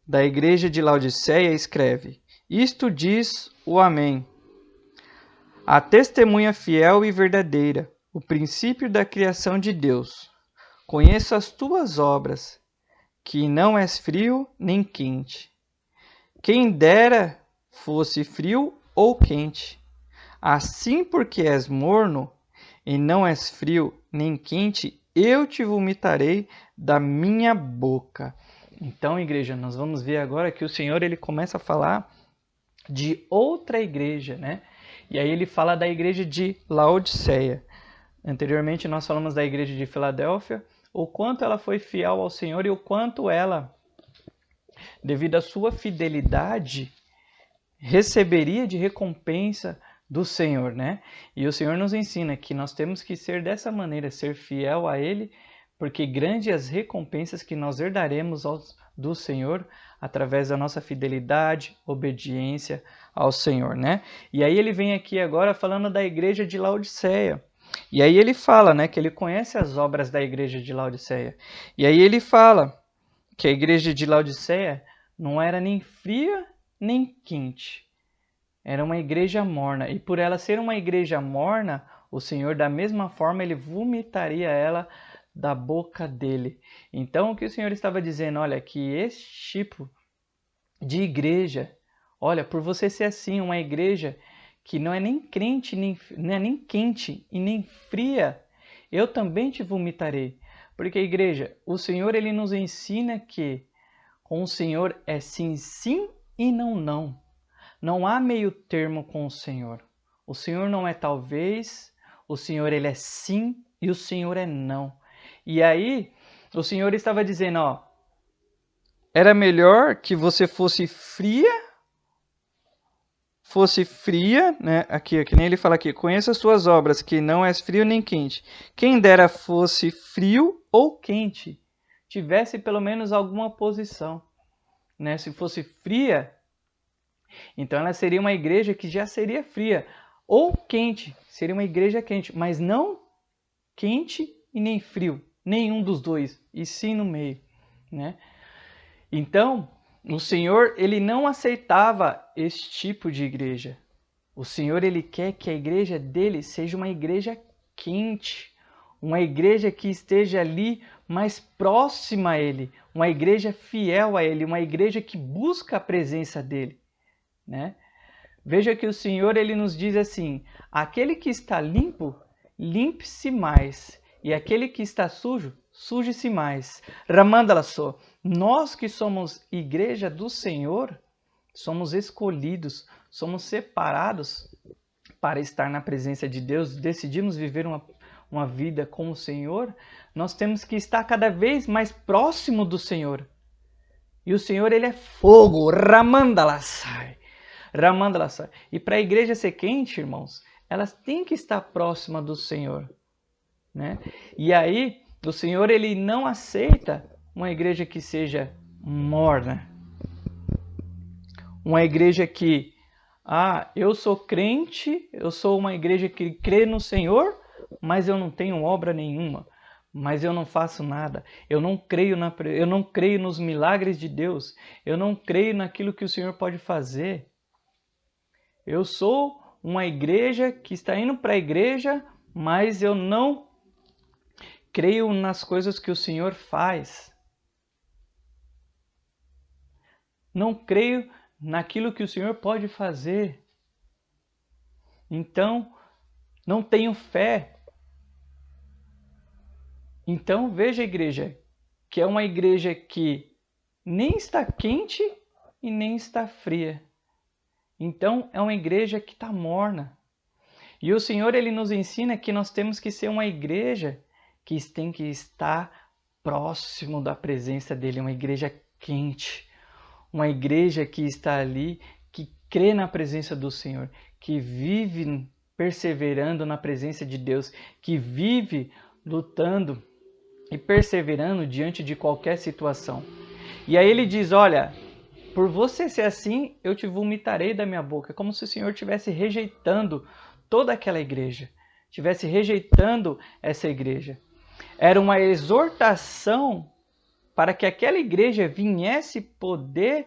da igreja de Laodiceia escreve: Isto diz o Amém, a testemunha fiel e verdadeira, o princípio da criação de Deus. Conheço as tuas obras, que não és frio nem quente. Quem dera fosse frio ou quente. Assim, porque és morno e não és frio nem quente, eu te vomitarei da minha boca. Então, igreja, nós vamos ver agora que o Senhor ele começa a falar de outra igreja, né? E aí ele fala da igreja de Laodiceia. Anteriormente nós falamos da igreja de Filadélfia, o quanto ela foi fiel ao Senhor e o quanto ela, devido à sua fidelidade, receberia de recompensa do Senhor, né? E o Senhor nos ensina que nós temos que ser dessa maneira, ser fiel a Ele, porque grandes as recompensas que nós herdaremos do Senhor através da nossa fidelidade, obediência ao Senhor, né? E aí ele vem aqui agora falando da igreja de Laodiceia. E aí ele fala, né, que ele conhece as obras da igreja de Laodiceia. E aí ele fala que a igreja de Laodiceia não era nem fria nem quente. Era uma igreja morna. E por ela ser uma igreja morna, o Senhor, da mesma forma, ele vomitaria ela da boca dele. Então, o que o Senhor estava dizendo? Olha, que esse tipo de igreja, olha, por você ser assim, uma igreja que não é nem crente, não é nem quente e nem fria, eu também te vomitarei. Porque, igreja, o Senhor, ele nos ensina que com o Senhor é sim, sim e não, não. Não há meio termo com o Senhor. O Senhor não é talvez, o Senhor ele é sim e o Senhor é não. E aí, o Senhor estava dizendo, ó, era melhor que você fosse fria, né? Aqui, que nem ele fala aqui, conheça as suas obras, que não és frio nem quente. Quem dera fosse frio ou quente, tivesse pelo menos alguma posição, né? Se fosse fria, então ela seria uma igreja que já seria fria, ou quente, seria uma igreja quente, mas não quente e nem frio, nenhum dos dois, e sim no meio, né? Então, o Senhor, ele não aceitava esse tipo de igreja. O Senhor, ele quer que a igreja dele seja uma igreja quente, uma igreja que esteja ali mais próxima a ele, uma igreja fiel a ele, uma igreja que busca a presença dele, né? Veja que o Senhor, ele nos diz assim, aquele que está limpo, limpe-se mais, e aquele que está sujo, suje-se mais. Ramandala só. Nós que somos igreja do Senhor, somos escolhidos, somos separados para estar na presença de Deus, decidimos viver uma vida com o Senhor, nós temos que estar cada vez mais próximo do Senhor. E o Senhor, ele é fogo, Ramandalasai. Ramandalasai. E para a igreja ser quente, irmãos, elas têm que estar próxima do Senhor, né? E aí, o Senhor, ele não aceita uma igreja que seja morna. Uma igreja que, eu sou crente, eu sou uma igreja que crê no Senhor, mas eu não tenho obra nenhuma, mas eu não faço nada, eu não creio nos milagres de Deus, eu não creio naquilo que o Senhor pode fazer. Eu sou uma igreja que está indo para a igreja, mas eu não creio nas coisas que o Senhor faz. Não creio naquilo que o Senhor pode fazer. Então, não tenho fé. Então, veja a igreja, que é uma igreja que nem está quente e nem está fria. Então, é uma igreja que está morna. E o Senhor, ele nos ensina que nós temos que ser uma igreja que tem que estar próximo da presença dele, uma igreja quente, uma igreja que está ali, que crê na presença do Senhor, que vive perseverando na presença de Deus, que vive lutando e perseverando diante de qualquer situação. E aí ele diz, olha, por você ser assim, eu te vomitarei da minha boca. É como se o Senhor estivesse rejeitando toda aquela igreja, estivesse rejeitando essa igreja. Era uma exortação para que aquela igreja viesse poder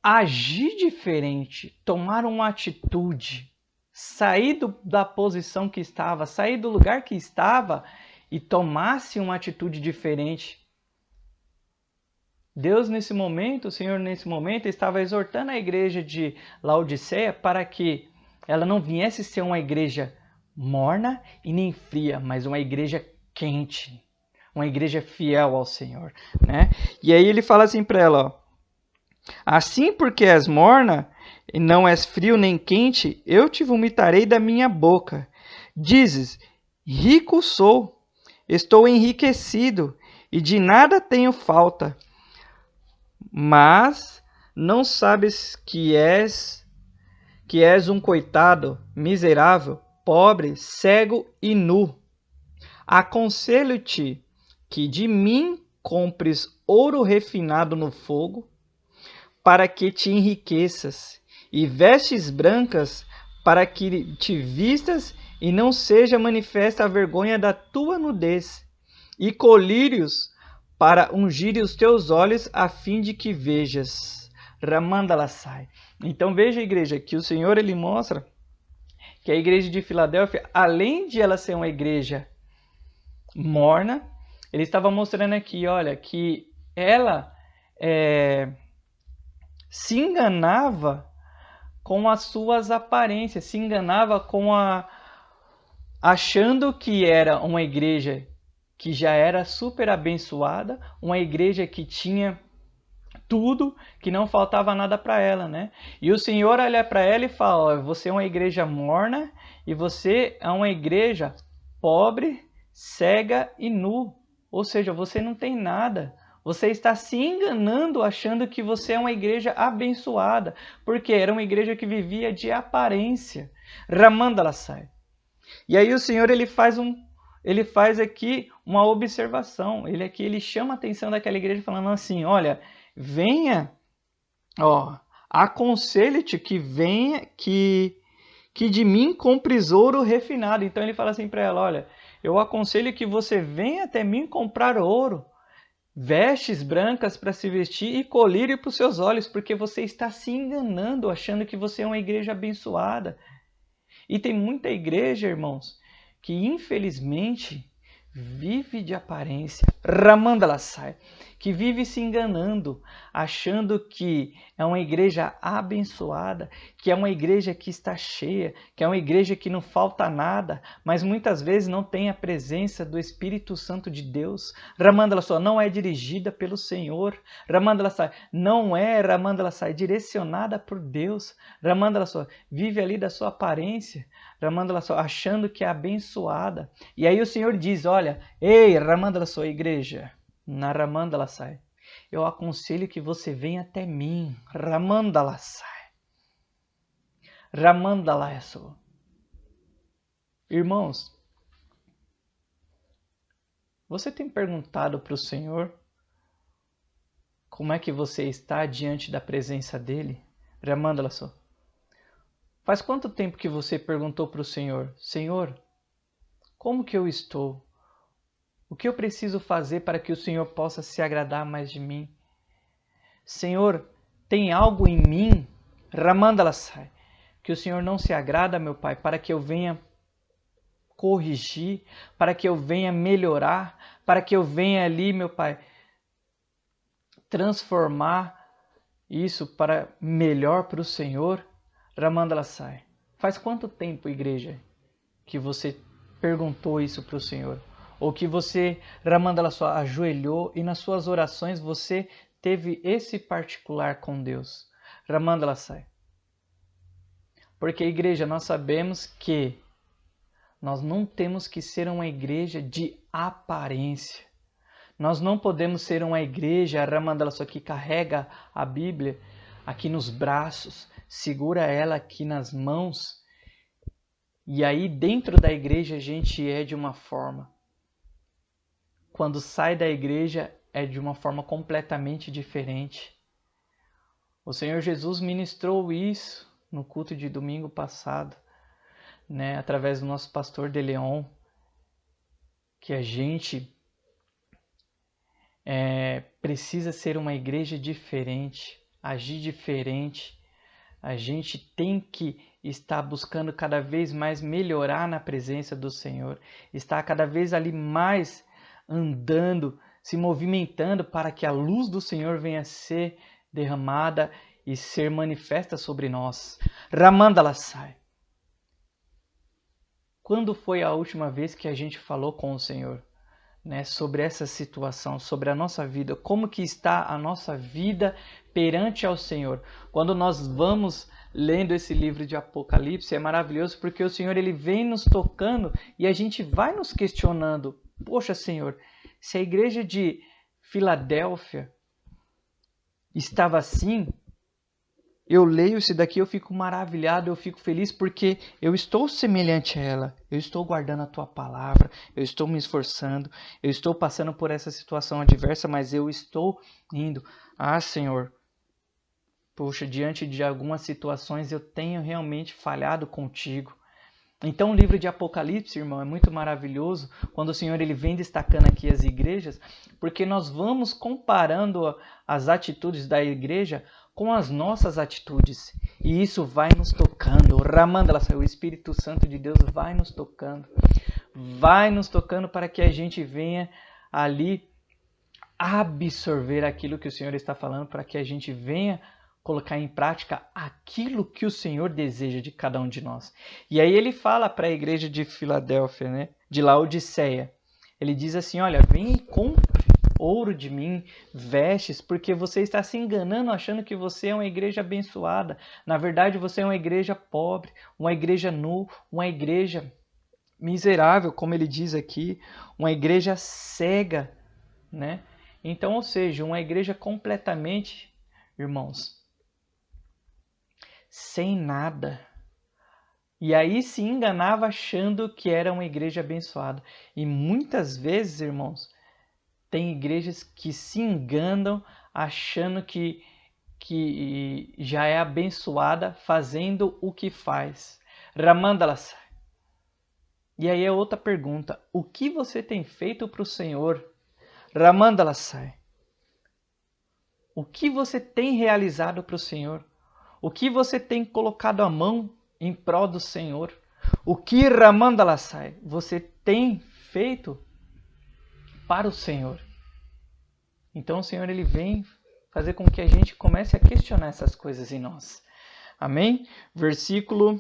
agir diferente, tomar uma atitude, sair da posição que estava, sair do lugar que estava e tomasse uma atitude diferente. Deus nesse momento, o Senhor nesse momento, estava exortando a igreja de Laodiceia para que ela não viesse ser uma igreja morna e nem fria, mas uma igreja quente, uma igreja fiel ao Senhor, né? E aí ele fala assim para ela, ó, assim porque és morna e não és frio nem quente, eu te vomitarei da minha boca. Dizes, rico sou, estou enriquecido e de nada tenho falta. Mas não sabes que és um coitado, miserável, pobre, cego e nu. Aconselho-te que de mim compres ouro refinado no fogo, para que te enriqueças, e vestes brancas para que te vistas e não seja manifesta a vergonha da tua nudez, e colírios para ungir os teus olhos, a fim de que vejas. Ramandalassai. Então veja, igreja, que o Senhor ele mostra que a igreja de Filadélfia, além de ela ser uma igreja morna, ele estava mostrando aqui, olha, que ela se enganava com as suas aparências, se enganava achando que era uma igreja que já era super abençoada, uma igreja que tinha tudo, que não faltava nada para ela, né? E o Senhor olha para ela e fala, ó, você é uma igreja morna e você é uma igreja pobre, cega e nu. Ou seja, você não tem nada. Você está se enganando achando que você é uma igreja abençoada, porque era uma igreja que vivia de aparência. Ramandalassai. E aí o Senhor ele faz aqui uma observação. Ele chama a atenção daquela igreja falando assim, olha, venha, ó, aconselhe-te que venha, que de mim compres ouro refinado. Então ele fala assim para ela, olha, eu aconselho que você venha até mim comprar ouro, vestes brancas para se vestir e colírio para os seus olhos, porque você está se enganando, achando que você é uma igreja abençoada. E tem muita igreja, irmãos, que infelizmente vive de aparência, Ramandalassai, que vive se enganando, achando que é uma igreja abençoada, que é uma igreja que está cheia, que é uma igreja que não falta nada, mas muitas vezes não tem a presença do Espírito Santo de Deus. Ramandalassai não é dirigida pelo Senhor, Ramandalassai não é, Ramandalassai, direcionada por Deus, Ramandalassai vive ali da sua aparência, Ramandalassai achando que é abençoada. E aí o Senhor diz, olha, ei, Ramandalassai, igreja, na Ramandalassai, eu aconselho que você venha até mim, Ramandalassai. Ramandalassai. Irmãos, você tem perguntado para o Senhor como é que você está diante da presença dele? Ramandalassai. Faz quanto tempo que você perguntou para o Senhor, Senhor, como que eu estou? O que eu preciso fazer para que o Senhor possa se agradar mais de mim? Senhor, tem algo em mim, Ramandalassai, que o Senhor não se agrada, meu Pai, para que eu venha corrigir, para que eu venha melhorar, para que eu venha ali, meu Pai, transformar isso para melhor para o Senhor, Ramandalassai. Faz quanto tempo, igreja, que você perguntou isso para o Senhor? Ou que você, Ramandalassai, ajoelhou e nas suas orações você teve esse particular com Deus? Ramandalassai. Porque, igreja, nós sabemos que nós não temos que ser uma igreja de aparência. Nós não podemos ser uma igreja, Ramandalassai, que carrega a Bíblia aqui nos braços, segura ela aqui nas mãos, e aí dentro da igreja a gente é de uma forma. Quando sai da igreja é de uma forma completamente diferente. O Senhor Jesus ministrou isso no culto de domingo passado, né, através do nosso pastor De Leon, que a gente precisa ser uma igreja diferente, agir diferente. A gente tem que estar buscando cada vez mais melhorar na presença do Senhor, estar cada vez ali mais andando, se movimentando para que a luz do Senhor venha a ser derramada e ser manifesta sobre nós. Ramandalassai. Quando foi a última vez que a gente falou com o Senhor, né, sobre essa situação, sobre a nossa vida, como que está a nossa vida perante ao Senhor? Quando nós vamos lendo esse livro de Apocalipse, é maravilhoso porque o Senhor ele vem nos tocando e a gente vai nos questionando. Poxa, Senhor, se a igreja de Filadélfia estava assim, eu leio isso daqui, eu fico maravilhado, eu fico feliz porque eu estou semelhante a ela. Eu estou guardando a tua palavra, eu estou me esforçando, eu estou passando por essa situação adversa, mas eu estou indo. Ah, Senhor, poxa, diante de algumas situações eu tenho realmente falhado contigo. Então o livro de Apocalipse, irmão, é muito maravilhoso quando o Senhor ele vem destacando aqui as igrejas, porque nós vamos comparando as atitudes da igreja com as nossas atitudes. E isso vai nos tocando. O Espírito Santo de Deus vai nos tocando. Vai nos tocando para que a gente venha ali absorver aquilo que o Senhor está falando, para que a gente venha colocar em prática aquilo que o Senhor deseja de cada um de nós. E aí ele fala para a igreja de Filadélfia, né, de Laodiceia. Ele diz assim, olha, vem e compre ouro de mim, vestes, porque você está se enganando achando que você é uma igreja abençoada. Na verdade, você é uma igreja pobre, uma igreja nua, uma igreja miserável, como ele diz aqui, uma igreja cega, né? Então, ou seja, uma igreja completamente, irmãos, sem nada. E aí se enganava achando que era uma igreja abençoada. E muitas vezes, irmãos, tem igrejas que se enganam achando que já é abençoada fazendo o que faz. Ramandalasai. E aí é outra pergunta. O que você tem feito para o Senhor? Ramandalasai. O que você tem realizado para o Senhor? O que você tem colocado a mão em prol do Senhor? O que, Ramandalasai, você tem feito para o Senhor? Então o Senhor ele vem fazer com que a gente comece a questionar essas coisas em nós. Amém? Versículo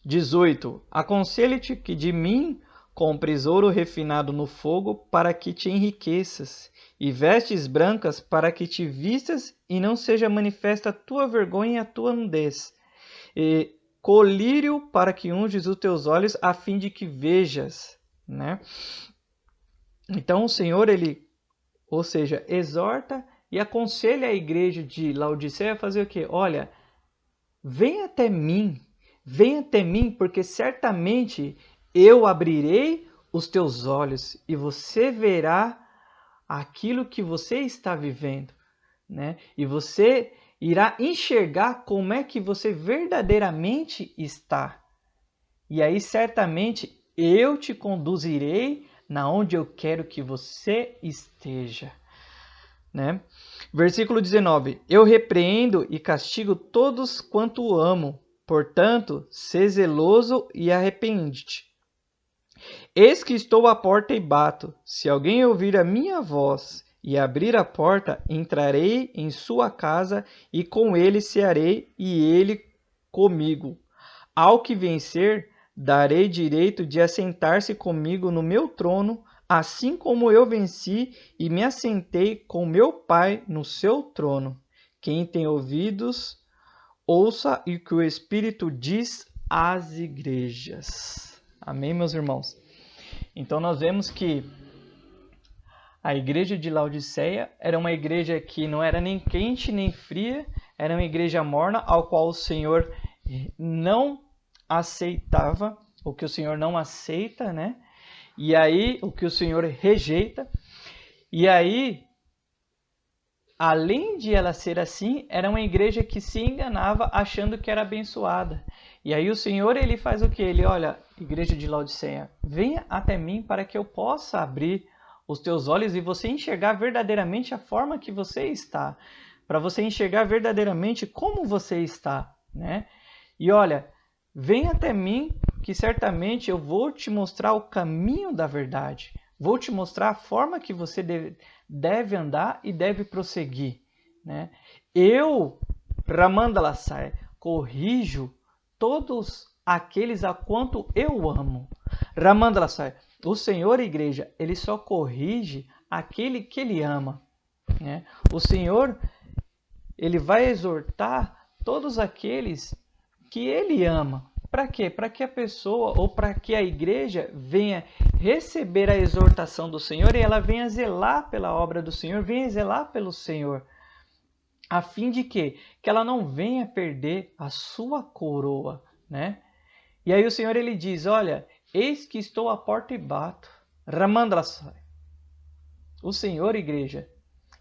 18. Aconselho-te que de mim compres ouro refinado no fogo para que te enriqueças, e vestes brancas para que te vistas e não seja manifesta a tua vergonha e a tua nudez, e colírio para que unges os teus olhos a fim de que vejas, né? Então o Senhor, ele, ou seja, exorta e aconselha a igreja de Laodiceia a fazer o quê? Olha, vem até mim, porque certamente eu abrirei os teus olhos e você verá aquilo que você está vivendo, né? E você irá enxergar como é que você verdadeiramente está. E aí certamente eu te conduzirei na onde eu quero que você esteja, né? Versículo 19. Eu repreendo e castigo todos quanto amo. Portanto, sê zeloso e arrepende-te. Eis que estou à porta e bato. Se alguém ouvir a minha voz e abrir a porta, entrarei em sua casa e com ele cearei e ele comigo. Ao que vencer, darei direito de assentar-se comigo no meu trono, assim como eu venci e me assentei com meu Pai no seu trono. Quem tem ouvidos, ouça o que o Espírito diz às igrejas. Amém, meus irmãos? Então nós vemos que a igreja de Laodiceia era uma igreja que não era nem quente nem fria, era uma igreja morna, ao qual o Senhor não aceitava, o que o Senhor não aceita, né? E aí, o que o Senhor rejeita. E aí, além de ela ser assim, era uma igreja que se enganava achando que era abençoada. E aí o Senhor, ele faz o quê? Ele, olha, igreja de Laodiceia, venha até mim para que eu possa abrir os teus olhos e você enxergar verdadeiramente a forma que você está. Para você enxergar verdadeiramente como você está, né? E olha, vem até mim que certamente eu vou te mostrar o caminho da verdade. Vou te mostrar a forma que você deve andar e deve prosseguir, né? Eu, Ramandalasai, corrijo todos aqueles a quanto eu amo. Ramandalasai, o Senhor, igreja, ele só corrige aquele que ele ama, né? O Senhor, ele vai exortar todos aqueles que ele ama. Para quê? Para que a pessoa ou para que a igreja venha receber a exortação do Senhor e ela venha zelar pela obra do Senhor, venha zelar pelo Senhor, a fim de quê? Que ela não venha perder a sua coroa, né? E aí o Senhor ele diz, olha, eis que estou à porta e bato. Ramandalasai. O Senhor, igreja,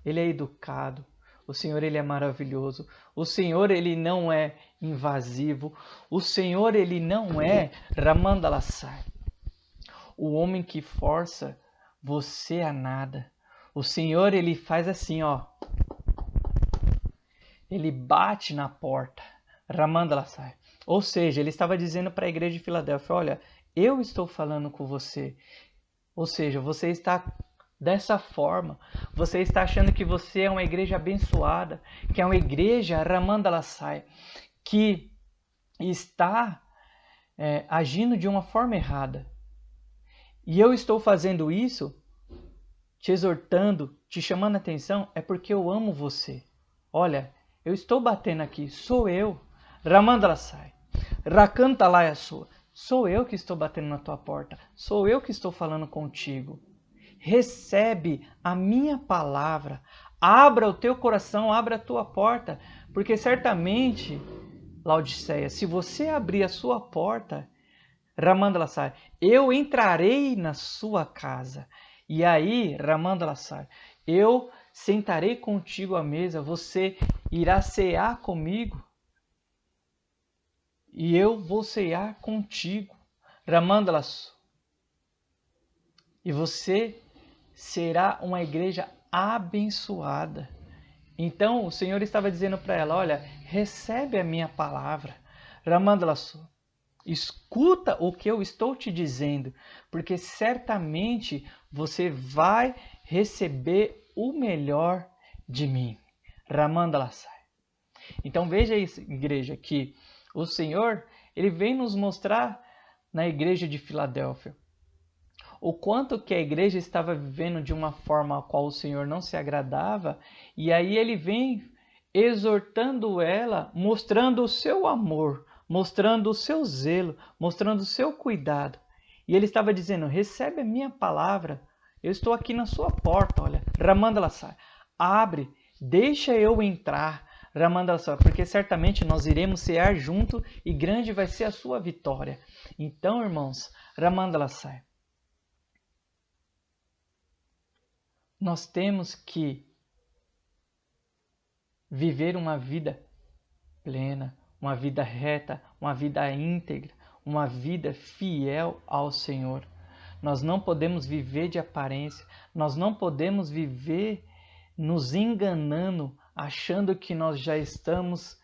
ele é educado. O Senhor, Ele é maravilhoso. O Senhor, Ele não é invasivo. O Senhor, Ele não é Ramandalassai, o homem que força você a nada. O Senhor, Ele faz assim, ó. Ele bate na porta. Ramandalassai. Ou seja, Ele estava dizendo para a igreja de Filadélfia, olha, eu estou falando com você. Ou seja, você está dessa forma, você está achando que você é uma igreja abençoada, que é uma igreja Ramandalassai, que está agindo de uma forma errada. E eu estou fazendo isso, te exortando, te chamando a atenção, é porque eu amo você. Olha, eu estou batendo aqui, sou eu, Ramandalassai, Rakantalaya sua, sou eu que estou batendo na tua porta, sou eu que estou falando contigo. Recebe a minha palavra, abra o teu coração, abra a tua porta, porque certamente, Laodiceia, se você abrir a sua porta, Ramandalassai, eu entrarei na sua casa, e aí, Ramandalassai, eu sentarei contigo à mesa, você irá cear comigo, e eu vou cear contigo, Ramandalassai, e você será uma igreja abençoada. Então o Senhor estava dizendo para ela, olha, recebe a minha palavra, Ramandalassai, escuta o que eu estou te dizendo, porque certamente você vai receber o melhor de mim, Ramandalassai. Então veja isso, igreja, que o Senhor, Ele vem nos mostrar na igreja de Filadélfia o quanto que a igreja estava vivendo de uma forma a qual o Senhor não se agradava, e aí Ele vem exortando ela, mostrando o seu amor, mostrando o seu zelo, mostrando o seu cuidado. E Ele estava dizendo, recebe a minha palavra, eu estou aqui na sua porta, olha, Ramandalassai, abre, deixa eu entrar, Ramandalassai, porque certamente nós iremos cear junto e grande vai ser a sua vitória. Então, irmãos, Ramandalassai, nós temos que viver uma vida plena, uma vida reta, uma vida íntegra, uma vida fiel ao Senhor. Nós não podemos viver de aparência, nós não podemos viver nos enganando, achando que nós já estamos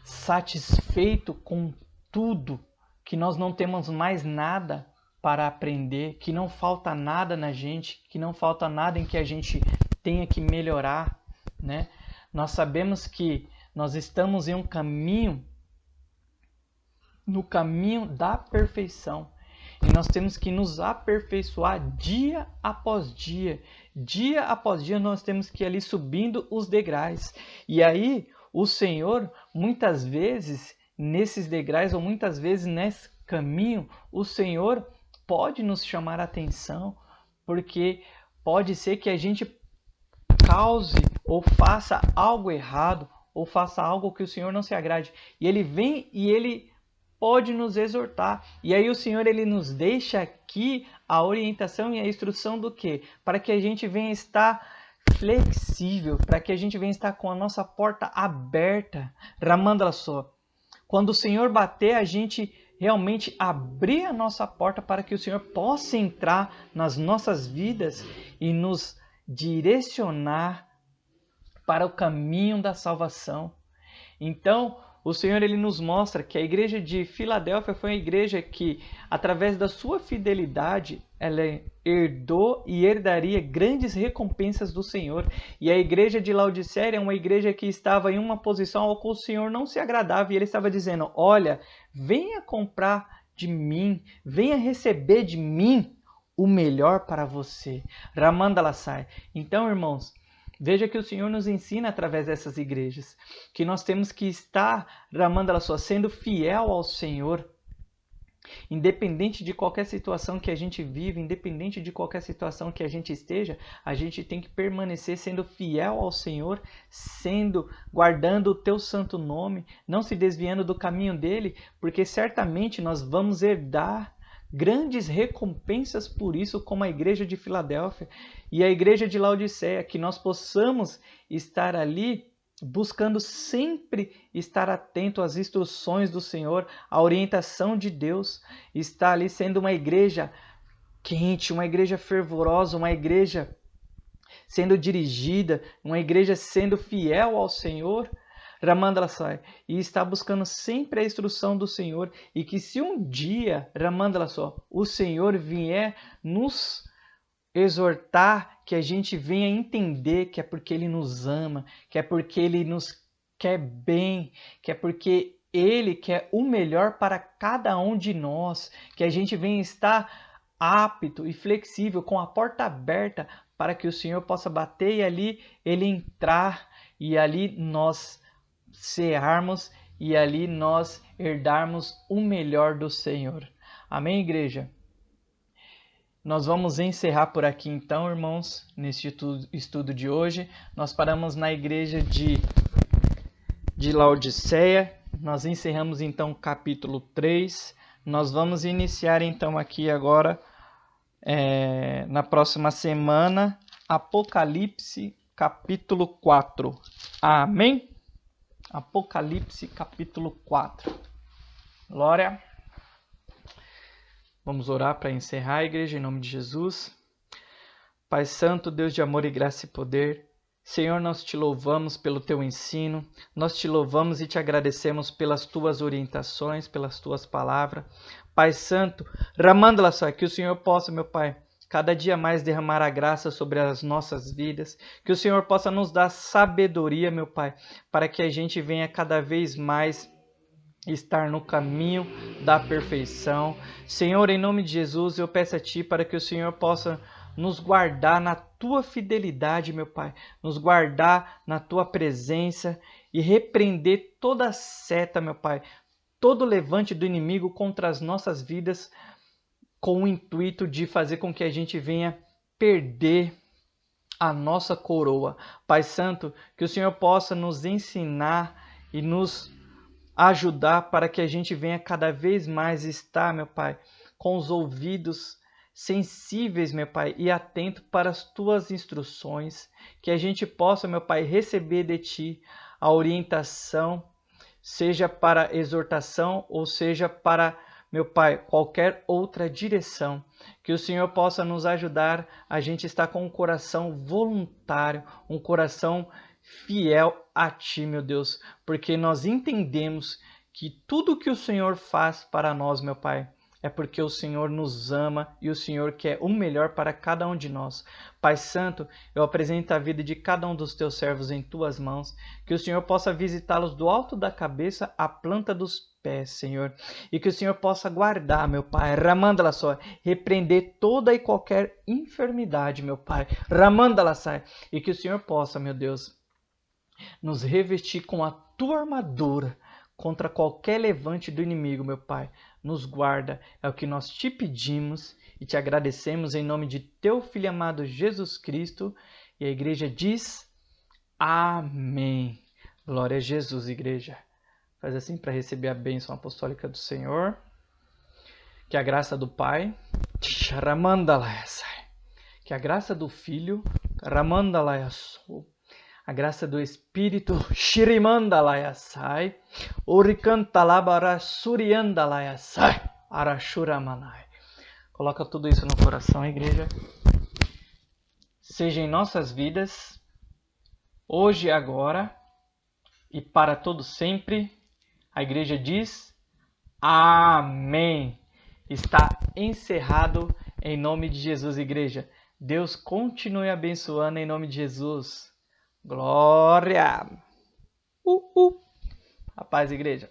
satisfeitos com tudo, que nós não temos mais nada para aprender, que não falta nada na gente, que não falta nada em que a gente tenha que melhorar, né? Nós sabemos que nós estamos em um caminho, no caminho da perfeição. E nós temos que nos aperfeiçoar dia após dia. Dia após dia nós temos que ir ali subindo os degraus. E aí o Senhor, muitas vezes, nesses degraus, ou muitas vezes nesse caminho, o Senhor pode nos chamar a atenção, porque pode ser que a gente cause ou faça algo errado, ou faça algo que o Senhor não se agrade. E Ele vem e Ele pode nos exortar. E aí o Senhor, Ele nos deixa aqui a orientação e a instrução do quê? Para que a gente venha estar flexível, para que a gente venha estar com a nossa porta aberta. Ramandalassai. Quando o Senhor bater, a gente realmente abrir a nossa porta para que o Senhor possa entrar nas nossas vidas e nos direcionar para o caminho da salvação. Então, o Senhor, Ele nos mostra que a igreja de Filadélfia foi uma igreja que, através da sua fidelidade, ela herdou e herdaria grandes recompensas do Senhor. E a igreja de Laodiceia é uma igreja que estava em uma posição ao qual o Senhor não se agradava. E Ele estava dizendo, olha, venha comprar de mim, venha receber de mim o melhor para você. Ramandalassai. Então, irmãos, veja que o Senhor nos ensina através dessas igrejas, que nós temos que estar, Ramandalassai, sendo fiel ao Senhor, independente de qualquer situação que a gente vive, independente de qualquer situação que a gente esteja, a gente tem que permanecer sendo fiel ao Senhor, guardando o teu santo nome, não se desviando do caminho dele, porque certamente nós vamos herdar grandes recompensas por isso, como a igreja de Filadélfia e a igreja de Laodiceia, que nós possamos estar ali buscando sempre estar atento às instruções do Senhor, à orientação de Deus, estar ali sendo uma igreja quente, uma igreja fervorosa, uma igreja sendo dirigida, uma igreja sendo fiel ao Senhor, Ramandala e está buscando sempre a instrução do Senhor, e que se um dia, Ramandala o Senhor vier nos exortar, que a gente venha entender que é porque Ele nos ama, que é porque Ele nos quer bem, que é porque Ele quer o melhor para cada um de nós, que a gente venha estar apto e flexível, com a porta aberta, para que o Senhor possa bater e ali Ele entrar e ali nós cearmos e ali nós herdarmos o melhor do Senhor. Amém, igreja? Nós vamos encerrar por aqui então, irmãos, neste estudo de hoje. Nós paramos na igreja de Laodiceia. Nós encerramos então o capítulo 3. Nós vamos iniciar então aqui agora, na próxima semana, Apocalipse capítulo 4. Amém? Apocalipse capítulo 4. Glória. Vamos orar para encerrar a igreja em nome de Jesus. Pai Santo, Deus de amor e graça e poder, Senhor, nós te louvamos pelo teu ensino, nós te louvamos e te agradecemos pelas tuas orientações, pelas tuas palavras. Pai Santo, Ramandala só, que o Senhor possa, meu Pai, cada dia mais derramar a graça sobre as nossas vidas, que o Senhor possa nos dar sabedoria, meu Pai, para que a gente venha cada vez mais estar no caminho da perfeição. Senhor, em nome de Jesus, eu peço a Ti para que o Senhor possa nos guardar na Tua fidelidade, meu Pai, nos guardar na Tua presença e repreender toda seta, meu Pai, todo levante do inimigo contra as nossas vidas, com o intuito de fazer com que a gente venha perder a nossa coroa. Pai Santo, que o Senhor possa nos ensinar e nos ajudar para que a gente venha cada vez mais estar, meu Pai, com os ouvidos sensíveis, meu Pai, e atento para as Tuas instruções, que a gente possa, meu Pai, receber de Ti a orientação, seja para exortação ou seja para, meu Pai, qualquer outra direção. Que o Senhor possa nos ajudar a gente estar com um coração voluntário, um coração fiel a Ti, meu Deus, porque nós entendemos que tudo que o Senhor faz para nós, meu Pai, é porque o Senhor nos ama e o Senhor quer o melhor para cada um de nós. Pai Santo, eu apresento a vida de cada um dos Teus servos em Tuas mãos, que o Senhor possa visitá-los do alto da cabeça à planta dos pés, Senhor, e que o Senhor possa guardar, meu Pai, Ramandala só, repreender toda e qualquer enfermidade, meu Pai, Ramandala sai, e que o Senhor possa, meu Deus, nos revestir com a Tua armadura contra qualquer levante do inimigo, meu Pai. Nos guarda, é o que nós te pedimos e te agradecemos em nome de Teu Filho amado Jesus Cristo. E a igreja diz amém. Glória a Jesus, igreja. Faz assim para receber a bênção apostólica do Senhor. Que a graça do Pai, que a graça do Filho, a graça do Espírito, Shirimandalayasai, Urikantalabara Suryandalayasai, Arashuramanai. Coloca tudo isso no coração, igreja. Seja em nossas vidas, hoje e agora, e para todo sempre, a igreja diz amém. Está encerrado em nome de Jesus, igreja. Deus continue abençoando em nome de Jesus. Glória! A paz, igreja.